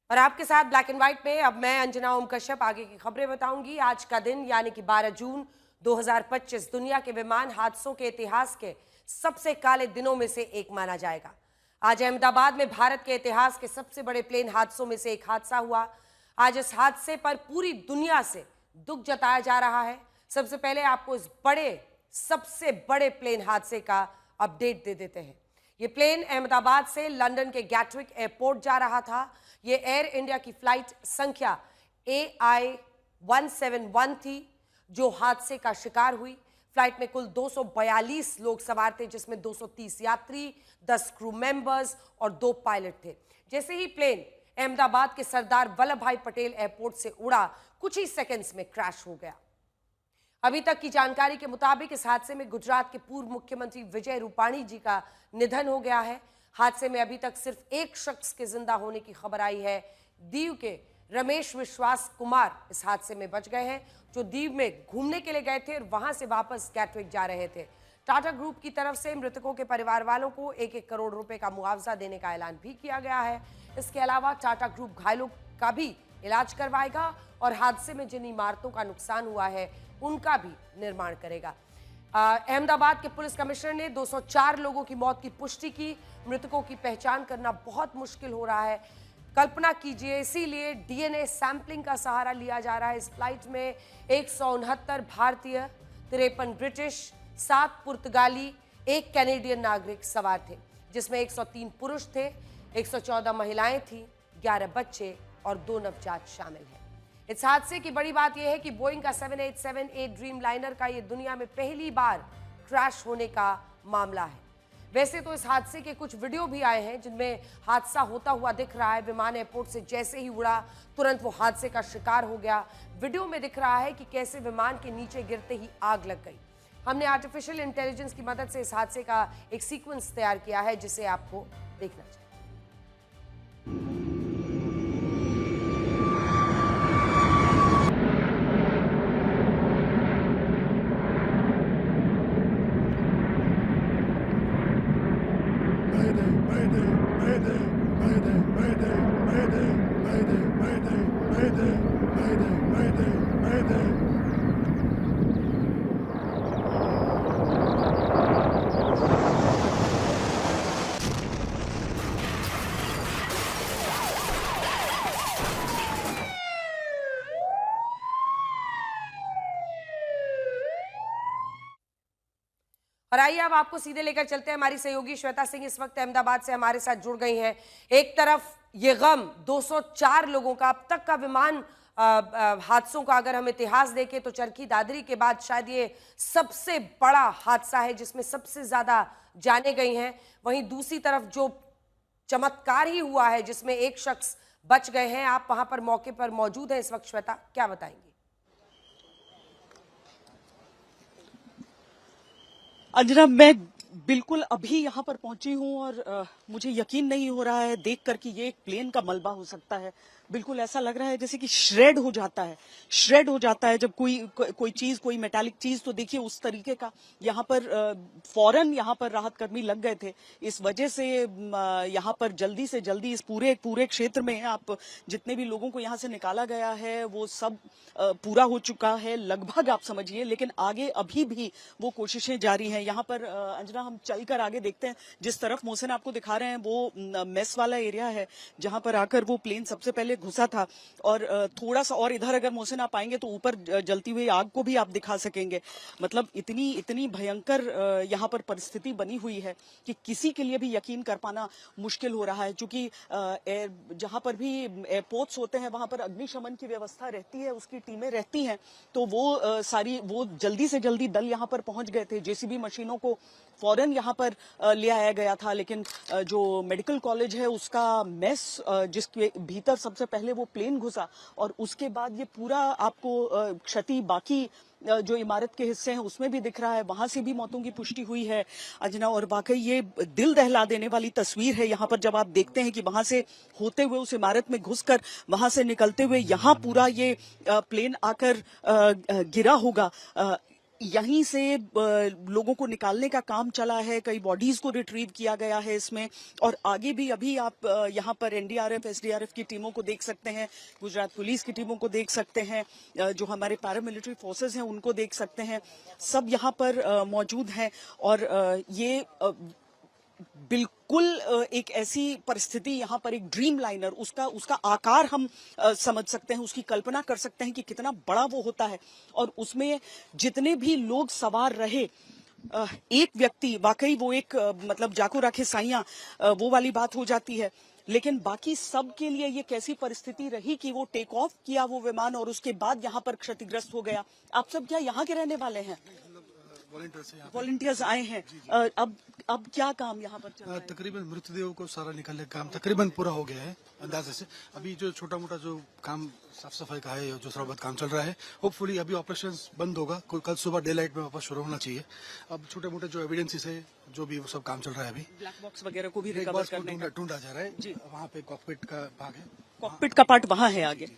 और आपके साथ ब्लैक एंड व्हाइट में अब मैं अंजना ओम कश्यप आगे की खबरें बताऊंगी। आज का दिन यानी कि 12 जून 2025 दुनिया के विमान हादसों के इतिहास के सबसे काले दिनों में से एक माना जाएगा। आज अहमदाबाद में भारत के इतिहास के सबसे बड़े प्लेन हादसों में से एक हादसा हुआ। आज इस हादसे पर पूरी दुनिया से दुख जताया जा रहा है। सबसे पहले आपको इस सबसे बड़े प्लेन हादसे का अपडेट दे देते हैं। ये प्लेन अहमदाबाद से लंदन के गैटविक एयरपोर्ट जा रहा था। ये एयर इंडिया की फ्लाइट संख्या AI-171 थी जो हादसे का शिकार हुई। फ्लाइट में कुल 242 लोग सवार थे, जिसमें 230 यात्री, 10 क्रू मेंबर्स और 2 पायलट थे। जैसे ही प्लेन अहमदाबाद के सरदार वल्लभ भाई पटेल एयरपोर्ट से उड़ा, कुछ ही सेकंड्स में क्रैश हो गया। अभी तक की जानकारी के मुताबिक इस हादसे में गुजरात के पूर्व मुख्यमंत्री विजय रूपाणी जी का निधन हो गया है। हादसे में अभी तक सिर्फ एक शख्स के जिंदा होने की खबर आई है। दीव के रमेश विश्वास कुमार इस हादसे में बच गए हैं, जो दीव में घूमने के लिए गए थे और वहां से वापस गैटविक जा रहे थे। टाटा ग्रुप की तरफ से मृतकों के परिवार वालों को 1-1 करोड़ रुपए का मुआवजा देने का ऐलान भी किया गया है। इसके अलावा टाटा ग्रुप घायलों का भी इलाज करवाएगा और हादसे में जिन इमारतों का नुकसान हुआ है उनका भी निर्माण करेगा। अहमदाबाद के पुलिस कमिश्नर ने 204 लोगों की मौत की पुष्टि की। मृतकों की पहचान करना बहुत मुश्किल हो रहा है। कल्पना कीजिए, इसीलिए डीएनए सैंपलिंग का सहारा लिया जा रहा है। इस फ्लाइट में 169 भारतीय, 53 ब्रिटिश, 7 पुर्तगाली, 1 कैनेडियन नागरिक सवार थे, जिसमें 103 पुरुष थे, 114 महिलाएं थीं, 11 बच्चे और 2 नवजात शामिल हैं। इस हादसे की बड़ी बात यह है कि बोइंग का 7878 ड्रीम लाइनर का ये दुनिया में पहली बार क्रैश होने का मामला है। वैसे तो इस हादसे के कुछ वीडियो भी आए हैं जिनमें हादसा होता हुआ दिख रहा है। विमान एयरपोर्ट से जैसे ही उड़ा, तुरंत वो हादसे का शिकार हो गया। वीडियो में दिख रहा है कि कैसे विमान के नीचे गिरते ही आग लग गई। हमने आर्टिफिशियल इंटेलिजेंस की मदद से इस हादसे का एक सीक्वेंस तैयार किया है, जिसे आपको देखना चाहिए। और आइए अब आपको सीधे लेकर चलते हैं। हमारी सहयोगी श्वेता सिंह इस वक्त अहमदाबाद से हमारे साथ जुड़ गई हैं। एक तरफ ये गम 204 लोगों का, अब तक का विमान हादसों का अगर हम इतिहास देखें तो चरखी दादरी के बाद शायद ये सबसे बड़ा हादसा है जिसमें सबसे ज्यादा जाने गई हैं। वहीं दूसरी तरफ जो चमत्कार ही हुआ है जिसमें एक शख्स बच गए हैं। आप वहां पर मौके पर मौजूद हैं इस वक्त, श्वेता, क्या बताएंगे? अंजना, मैं बिल्कुल अभी यहाँ पर पहुंची हूँ और मुझे यकीन नहीं हो रहा है देखकर कि ये एक प्लेन का मलबा हो सकता है। बिल्कुल ऐसा लग रहा है जैसे कि श्रेड हो जाता है जब कोई चीज, कोई मेटालिक चीज, तो देखिए उस तरीके का यहाँ पर फौरन यहाँ पर राहत कर्मी लग गए थे। इस वजह से यहाँ पर जल्दी से जल्दी इस पूरे क्षेत्र में आप जितने भी लोगों को यहाँ से निकाला गया है वो सब पूरा हो चुका है लगभग, आप समझिए। लेकिन आगे अभी भी वो कोशिशें जारी हैं। यहाँ पर अंजना, हम चलकर आगे देखते हैं। जिस तरफ मोहसिन आपको दिखा रहे हैं वो मेस वाला एरिया है जहां पर आकर वो प्लेन सबसे पहले घुसा था। और थोड़ा सा और इधर अगर मोहसिन आप आएंगे तो ऊपर जलती हुई आग को भी आप दिखा सकेंगे। मतलब इतनी भयंकर यहाँ पर परिस्थिति बनी हुई है कि किसी के लिए भी यकीन कर पाना मुश्किल हो रहा है। क्योंकि जहां पर भी एयरपोर्ट्स होते हैं वहां पर अग्निशमन की व्यवस्था रहती है, उसकी टीमें रहती हैं, तो वो जल्दी से जल्दी दल यहाँ पर पहुंच गए थे। जेसीबी मशीनों को फौरन यहाँ पर ले आया गया था। लेकिन जो मेडिकल कॉलेज है उसका मेस, जिसके भीतर सबसे पहले वो प्लेन घुसा और उसके बाद ये पूरा आपको क्षति बाकी जो इमारत के हिस्से हैं उसमें भी दिख रहा है। वहां से भी मौतों की पुष्टि हुई है अंजना। और वाकई ये दिल दहला देने वाली तस्वीर है यहाँ पर जब आप देखते हैं कि वहां से होते हुए उस इमारत में घुसकर वहां से निकलते हुए यहाँ पूरा ये प्लेन आकर गिरा होगा। यहीं से लोगों को निकालने का काम चला है, कई बॉडीज को रिट्रीव किया गया है इसमें, और आगे भी अभी आप यहाँ पर एनडीआरएफ एसडीआरएफ की टीमों को देख सकते हैं, गुजरात पुलिस की टीमों को देख सकते हैं, जो हमारे पैरामिलिट्री फोर्सेस हैं उनको देख सकते हैं, सब यहाँ पर मौजूद हैं। और ये बिल्कुल एक ऐसी परिस्थिति, यहाँ पर एक ड्रीम लाइनर, उसका आकार हम समझ सकते हैं, उसकी कल्पना कर सकते हैं कि कितना बड़ा वो होता है, और उसमें जितने भी लोग सवार रहे, एक व्यक्ति वाकई वो एक मतलब जाको राखे साइया वो वाली बात हो जाती है, लेकिन बाकी सब के लिए ये कैसी परिस्थिति रही कि वो टेक ऑफ किया वो विमान और उसके बाद यहाँ पर क्षतिग्रस्त हो गया। आप सब क्या यहाँ के रहने वाले हैं? वॉलंटियर्स आए हैं। अब क्या काम यहाँ पर चल रहा है? तकरीबन मृतदेहों को सारा निकालने का काम तकरीबन पूरा हो गया है अंदाजे से। अभी जो छोटा मोटा जो काम साफ सफाई का है, जो थोड़ा बहुत काम चल रहा है, होपफुली अभी ऑपरेशन बंद होगा, कल सुबह डे लाइट में वापस शुरू होना चाहिए। अब छोटे मोटे जो एविडेंसेस है, जो भी वो सब काम चल रहा है, अभी ब्लैक बॉक्स वगैरह को भी रिकवर करने का ढूंढा जा रहा है जी। वहाँ पे कॉकपिट का भाग है, कॉकपिट का पार्ट वहां है आगे।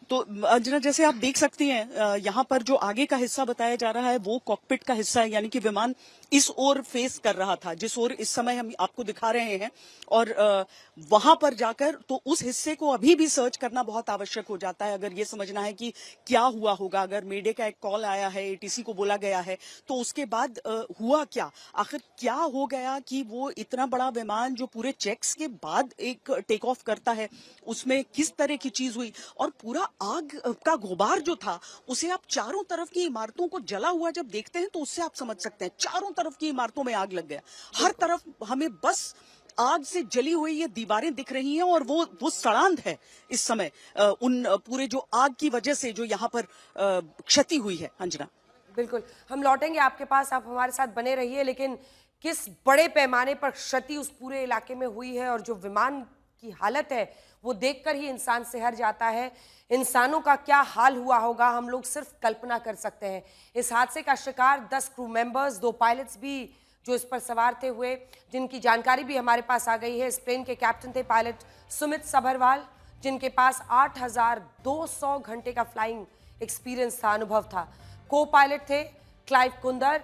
तो अंजना, जैसे आप देख सकती हैं, यहाँ पर जो आगे का हिस्सा बताया जा रहा है वो कॉकपिट का हिस्सा है, यानी कि विमान इस ओर फेस कर रहा था जिस ओर इस समय हम आपको दिखा रहे हैं, और वहां पर जाकर तो उस हिस्से को अभी भी सर्च करना बहुत आवश्यक हो जाता है, अगर ये समझना है कि क्या हुआ होगा। अगर मेडे का एक कॉल आया है, एटीसी को बोला गया है, तो उसके बाद हुआ क्या, आखिर क्या हो गया कि वो इतना बड़ा विमान जो पूरे चेक्स के बाद एक टेक ऑफ करता है, उसमें किस तरह की चीज हुई, और पूरा आग का गुबार जो था उसे आप चारों तरफ की इमारतों को जला हुआ जब देखते हैं तो उससे आप समझ सकते हैं चारों तरफ की इमारतों में आग लग गया। हर तरफ हमें बस आग से जली हुई ये दीवारें दिख रही हैं, और वो सड़ांध है इस समय उन पूरे जो आग की वजह से जो यहाँ पर क्षति हुई है। अंजना, बिल्कुल, हम लौटेंगे आपके पास, आप हमारे साथ बने रहिए। लेकिन किस बड़े पैमाने पर क्षति उस पूरे इलाके में हुई है और जो विमान की हालत है वो देखकर ही इंसान सिहर जाता है। इंसानों का क्या हाल हुआ होगा हम लोग सिर्फ कल्पना कर सकते हैं। इस हादसे का शिकार 10 क्रू मेंबर्स, 2 पायलट्स भी जो इस पर सवार थे हुए, जिनकी जानकारी भी हमारे पास आ गई है। इस प्लेन के कैप्टन थे पायलट सुमित सभरवाल, जिनके पास 8,200 घंटे का फ्लाइंग एक्सपीरियंस था, अनुभव था। को पायलट थे क्लाइव कुंदर,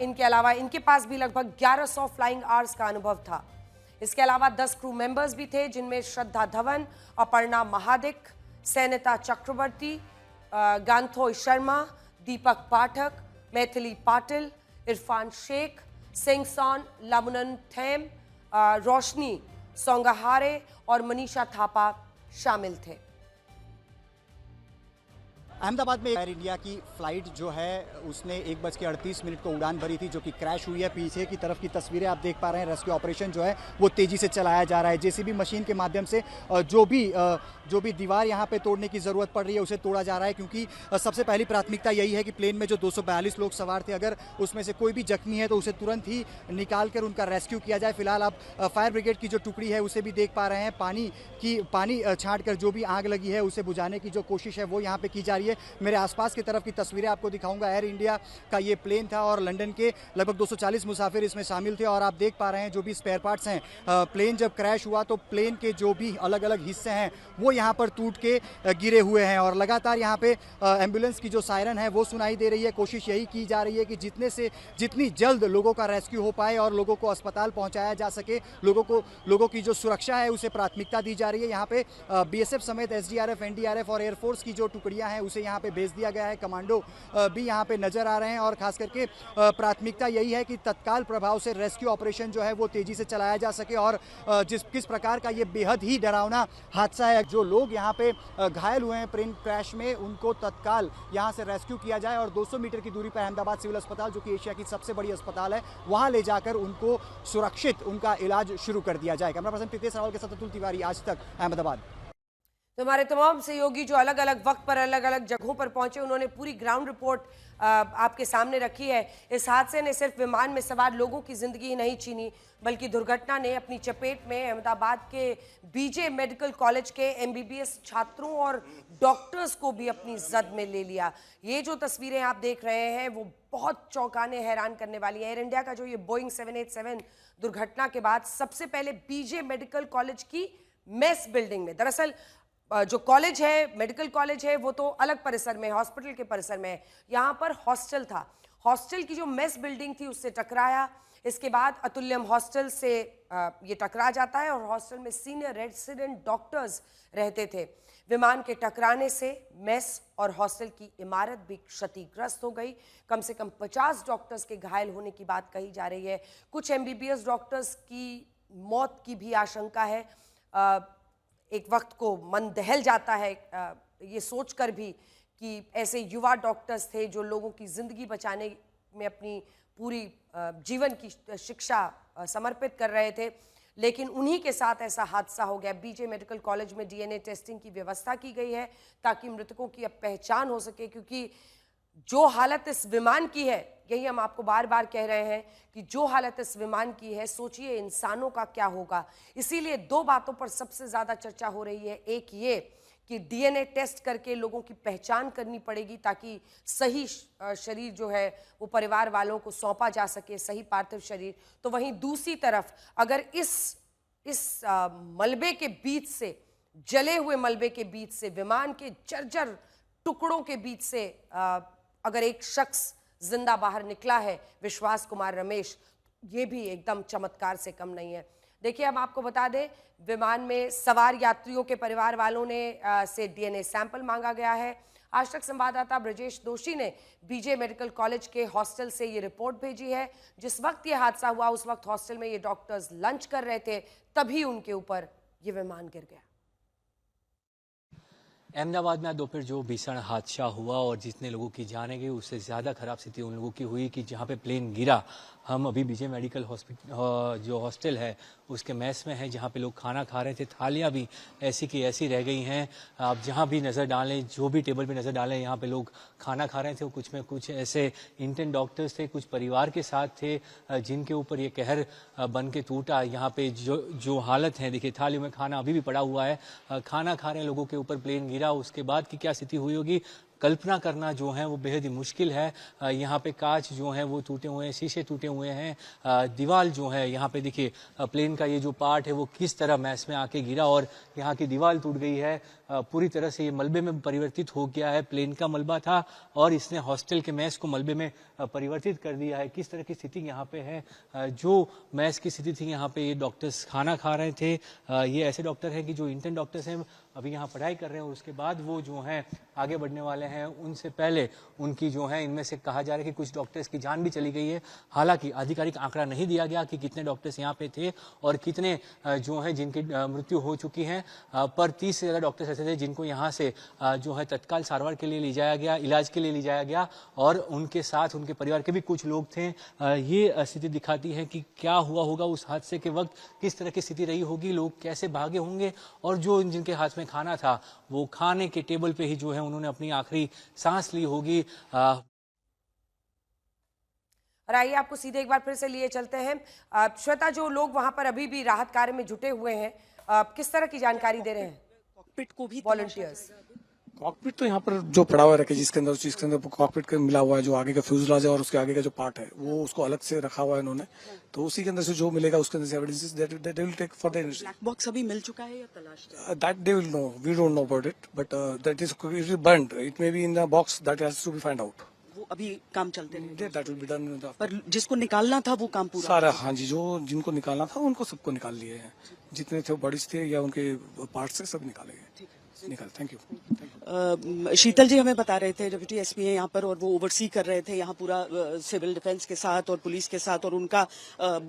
इनके अलावा इनके पास भी लगभग 1100 फ्लाइंग आवर्स का अनुभव था। इसके अलावा 10 क्रू मेंबर्स भी थे, जिनमें श्रद्धा धवन, अपर्णा महादिक, सैनिता चक्रवर्ती, गांथोई शर्मा, दीपक पाठक, मैथिली पाटिल, इरफान शेख, सिंगसॉन लामुनन थेम, रोशनी सोंगाहारे और मनीषा थापा शामिल थे। अहमदाबाद में एयर इंडिया की फ्लाइट जो है उसने 1:38 को उड़ान भरी थी, जो कि क्रैश हुई है। पीछे की तरफ की तस्वीरें आप देख पा रहे हैं। रेस्क्यू ऑपरेशन जो है वो तेजी से चलाया जा रहा है। जेसीबी मशीन के माध्यम से जो भी दीवार यहाँ पे तोड़ने की जरूरत पड़ रही है उसे तोड़ा जा रहा है, क्योंकि सबसे पहली प्राथमिकता यही है कि प्लेन में जो 242 लोग सवार थे, अगर उसमें से कोई भी जख्मी है तो उसे तुरंत ही निकाल कर उनका रेस्क्यू किया जाए। फिलहाल आप फायर ब्रिगेड की जो टुकड़ी है उसे भी देख पा रहे हैं। पानी छांट कर जो भी आग लगी है उसे बुझाने की जो कोशिश है वो यहाँ पे की जा रही है। मेरे आसपास की तरफ की तस्वीरें आपको दिखाऊंगा। एयर इंडिया का ये प्लेन था और लंदन के लगभग 240 मुसाफिर इसमें शामिल थे, और आप देख पा रहे हैं जो भी स्पेयर पार्ट्स हैं। प्लेन जब क्रैश हुआ तो प्लेन के जो भी अलग अलग हिस्से हैं वो यहाँ पर टूट के गिरे हुए हैं, और लगातार यहाँ पे एम्बुलेंस की जो सायरन है वो सुनाई दे रही है। कोशिश यही की जा रही है कि जितनी जल्द लोगों का रेस्क्यू हो पाए और लोगों को अस्पताल पहुँचाया जा सके। लोगों की जो सुरक्षा है उसे प्राथमिकता दी जा रही है। यहाँ पे BSF समेत SDRF, NDRF और एयरफोर्स की जो टुकड़ियाँ हैं उसे यहाँ पे भेज दिया गया है। कमांडो भी यहाँ पे नजर आ रहे हैं, और खास करके प्राथमिकता यही है कि तत्काल प्रभाव से रेस्क्यू ऑपरेशन जो है वो तेजी से चलाया जा सके। और किस प्रकार का ये बेहद ही डरावना हादसा है, जो लोग यहाँ पे घायल हुए हैं प्लेन क्रैश में, उनको तत्काल यहाँ से रेस्क्यू किया जाए और 200 मीटर की दूरी पर अहमदाबाद सिविल अस्पताल, जो कि एशिया की सबसे बड़ी अस्पताल है, वहाँ ले जाकर उनको सुरक्षित उनका इलाज शुरू कर दिया जाए। कैमरा पर्सन प्रीतेश रावल के साथ अतुल तिवारी, आज तक, अहमदाबाद। तो हमारे तमाम सहयोगी जो अलग अलग वक्त पर अलग अलग जगहों पर पहुंचे, उन्होंने पूरी ग्राउंड रिपोर्ट आपके सामने रखी है। इस हादसे ने सिर्फ विमान में सवार लोगों की जिंदगी ही नहीं छीनी, बल्कि दुर्घटना ने अपनी चपेट में अहमदाबाद के बीजे मेडिकल कॉलेज के MBBS छात्रों और डॉक्टर्स को भी अपनी जद में ले लिया। ये जो तस्वीरें आप देख रहे हैं वो बहुत चौंकाने, हैरान करने वाली है। एयर इंडिया का जो ये बोइंग 787 दुर्घटना के बाद सबसे पहले बीजे मेडिकल कॉलेज की मेस बिल्डिंग में, दरअसल जो कॉलेज है, मेडिकल कॉलेज है, वो तो अलग परिसर में, हॉस्पिटल के परिसर में है, यहाँ पर हॉस्टल था। हॉस्टल की जो मेस बिल्डिंग थी उससे टकराया। इसके बाद अतुल्यम हॉस्टल से ये टकरा जाता है और हॉस्टल में सीनियर रेजिडेंट डॉक्टर्स रहते थे। विमान के टकराने से मेस और हॉस्टल की इमारत भी क्षतिग्रस्त हो गई। कम से कम 50 डॉक्टर्स के घायल होने की बात कही जा रही है। कुछ MBBS डॉक्टर्स की मौत की भी आशंका है। एक वक्त को मन दहल जाता है ये सोचकर भी कि ऐसे युवा डॉक्टर्स थे जो लोगों की ज़िंदगी बचाने में अपनी पूरी जीवन की शिक्षा समर्पित कर रहे थे, लेकिन उन्हीं के साथ ऐसा हादसा हो गया। BJ मेडिकल कॉलेज में DNA टेस्टिंग की व्यवस्था की गई है ताकि मृतकों की अब पहचान हो सके, क्योंकि जो हालत इस विमान की है, यही हम आपको बार बार कह रहे हैं कि जो हालत इस विमान की है, सोचिए इंसानों का क्या होगा। इसीलिए दो बातों पर सबसे ज़्यादा चर्चा हो रही है। एक ये कि DNA टेस्ट करके लोगों की पहचान करनी पड़ेगी ताकि सही शरीर जो है वो परिवार वालों को सौंपा जा सके, सही पार्थिव शरीर। तो वहीं दूसरी तरफ अगर इस मलबे के बीच से, जले हुए मलबे के बीच से, विमान के जर्जर टुकड़ों के बीच से अगर एक शख्स जिंदा बाहर निकला है, विश्वास कुमार रमेश, ये भी एकदम चमत्कार से कम नहीं है। देखिए, हम आपको बता दें, विमान में सवार यात्रियों के परिवार वालों ने से DNA सैंपल मांगा गया है। आज तक संवाददाता ब्रजेश दोषी ने BJ मेडिकल कॉलेज के हॉस्टल से ये रिपोर्ट भेजी है। जिस वक्त ये हादसा हुआ उस वक्त हॉस्टल में ये डॉक्टर्स लंच कर रहे थे, तभी उनके ऊपर ये विमान गिर गया। अहमदाबाद में आज दोपहर जो भीषण हादसा हुआ और जितने लोगों की जाने गई, उससे ज़्यादा खराब स्थिति उन लोगों की हुई कि जहां पे प्लेन गिरा। हम अभी BJ मेडिकल हॉस्पिटल जो हॉस्टल है उसके मेस में है, जहां पे लोग खाना खा रहे थे। थालियां भी ऐसी की ऐसी रह गई हैं। आप जहां भी नज़र डालें, जो भी टेबल पे नज़र डालें, यहाँ पे लोग खाना खा रहे थे। कुछ में कुछ ऐसे इंटर्न डॉक्टर्स थे, कुछ परिवार के साथ थे, जिनके ऊपर ये कहर बन के टूटा। यहाँ पे जो हालत है, देखिए थालियों में खाना अभी भी पड़ा हुआ है। खाना खा रहे लोगों के ऊपर प्लेन गिरा, उसके बाद की क्या स्थिति हुई होगी कल्पना करना जो है वो बेहद ही मुश्किल है। यहाँ पे कांच जो है वो टूटे हुए हैं, शीशे टूटे हुए हैं, दीवार जो है यहाँ पे देखिए प्लेन का ये जो पार्ट है वो किस तरह मैस में आके गिरा और यहाँ की दीवार टूट गई है। पूरी तरह से ये मलबे में परिवर्तित हो गया है। प्लेन का मलबा था और इसने हॉस्टल के मैस को मलबे में परिवर्तित कर दिया है। किस तरह की स्थिति यहाँ पे है, जो मैस की स्थिति थी, यहाँ पे ये डॉक्टर्स खाना खा रहे थे। ये ऐसे डॉक्टर हैं कि जो इंटर्न डॉक्टर्स हैं अभी यहाँ पढ़ाई कर रहे हैं और उसके बाद वो जो हैं आगे बढ़ने वाले हैं। उनसे पहले उनकी जो है, इनमें से कहा जा रहा है कि कुछ डॉक्टर्स की जान भी चली गई है। हालांकि आधिकारिक आंकड़ा नहीं दिया गया कि कितने डॉक्टर्स यहाँ पे थे और कितने जो है जिनकी मृत्यु हो चुकी है, पर 30 से ज़्यादा डॉक्टर्स ऐसे थे जिनको यहाँ से जो है तत्काल सारवार के लिए ले जाया गया, इलाज के लिए ले जाया गया और उनके साथ उनके परिवार के भी कुछ लोग थे। ये स्थिति दिखाती है कि क्या हुआ होगा उस हादसे के वक्त, किस तरह की स्थिति रही होगी, लोग कैसे भागे होंगे और जो जिनके हाथ में खाना था वो खाने के टेबल पे ही जो है उन्होंने अपनी आखिरी सांस ली होगी। और आइए आपको सीधे एक बार फिर से लिए चलते हैं। श्वेता, जो लोग वहां पर अभी भी राहत कार्य में जुटे हुए हैं, किस तरह की जानकारी दे रहे हैं कॉकपिट को भी वॉलंटियर्स? कॉकपिट तो यहाँ पर जो पड़ा हुआ है जिसके अंदर, उस चीज के अंदर कॉकपिट का मिला हुआ है, जो आगे का फ्यूजलाज है और उसके आगे का जो पार्ट है वो उसको अलग से रखा हुआ है इन्होंने। तो उसी के अंदर से जो मिलेगा उसके अंदर से evidences that they will take for the investigation. Black box अभी मिल चुका है या तलाश that they will know, we don't know about it, but that is burned, it may be in the box, that has to be find out. वो अभी काम चलते रहेंगे, दैट विल बी डन। पर जिसको निकालना था वो काम पूरा सारा, हाँ जी, जो जिनको निकालना था उनको सबको निकाल लिए हैं, जितने थे बॉडीज थे या उनके पार्ट से सब निकाले गए। निकाल, थैंक यू। शीतल जी हमें बता रहे थे, डिप्टी एसपी हैं यहाँ पर और वो ओवरसी कर रहे थे यहाँ पूरा सिविल डिफेंस के साथ और पुलिस के साथ, और उनका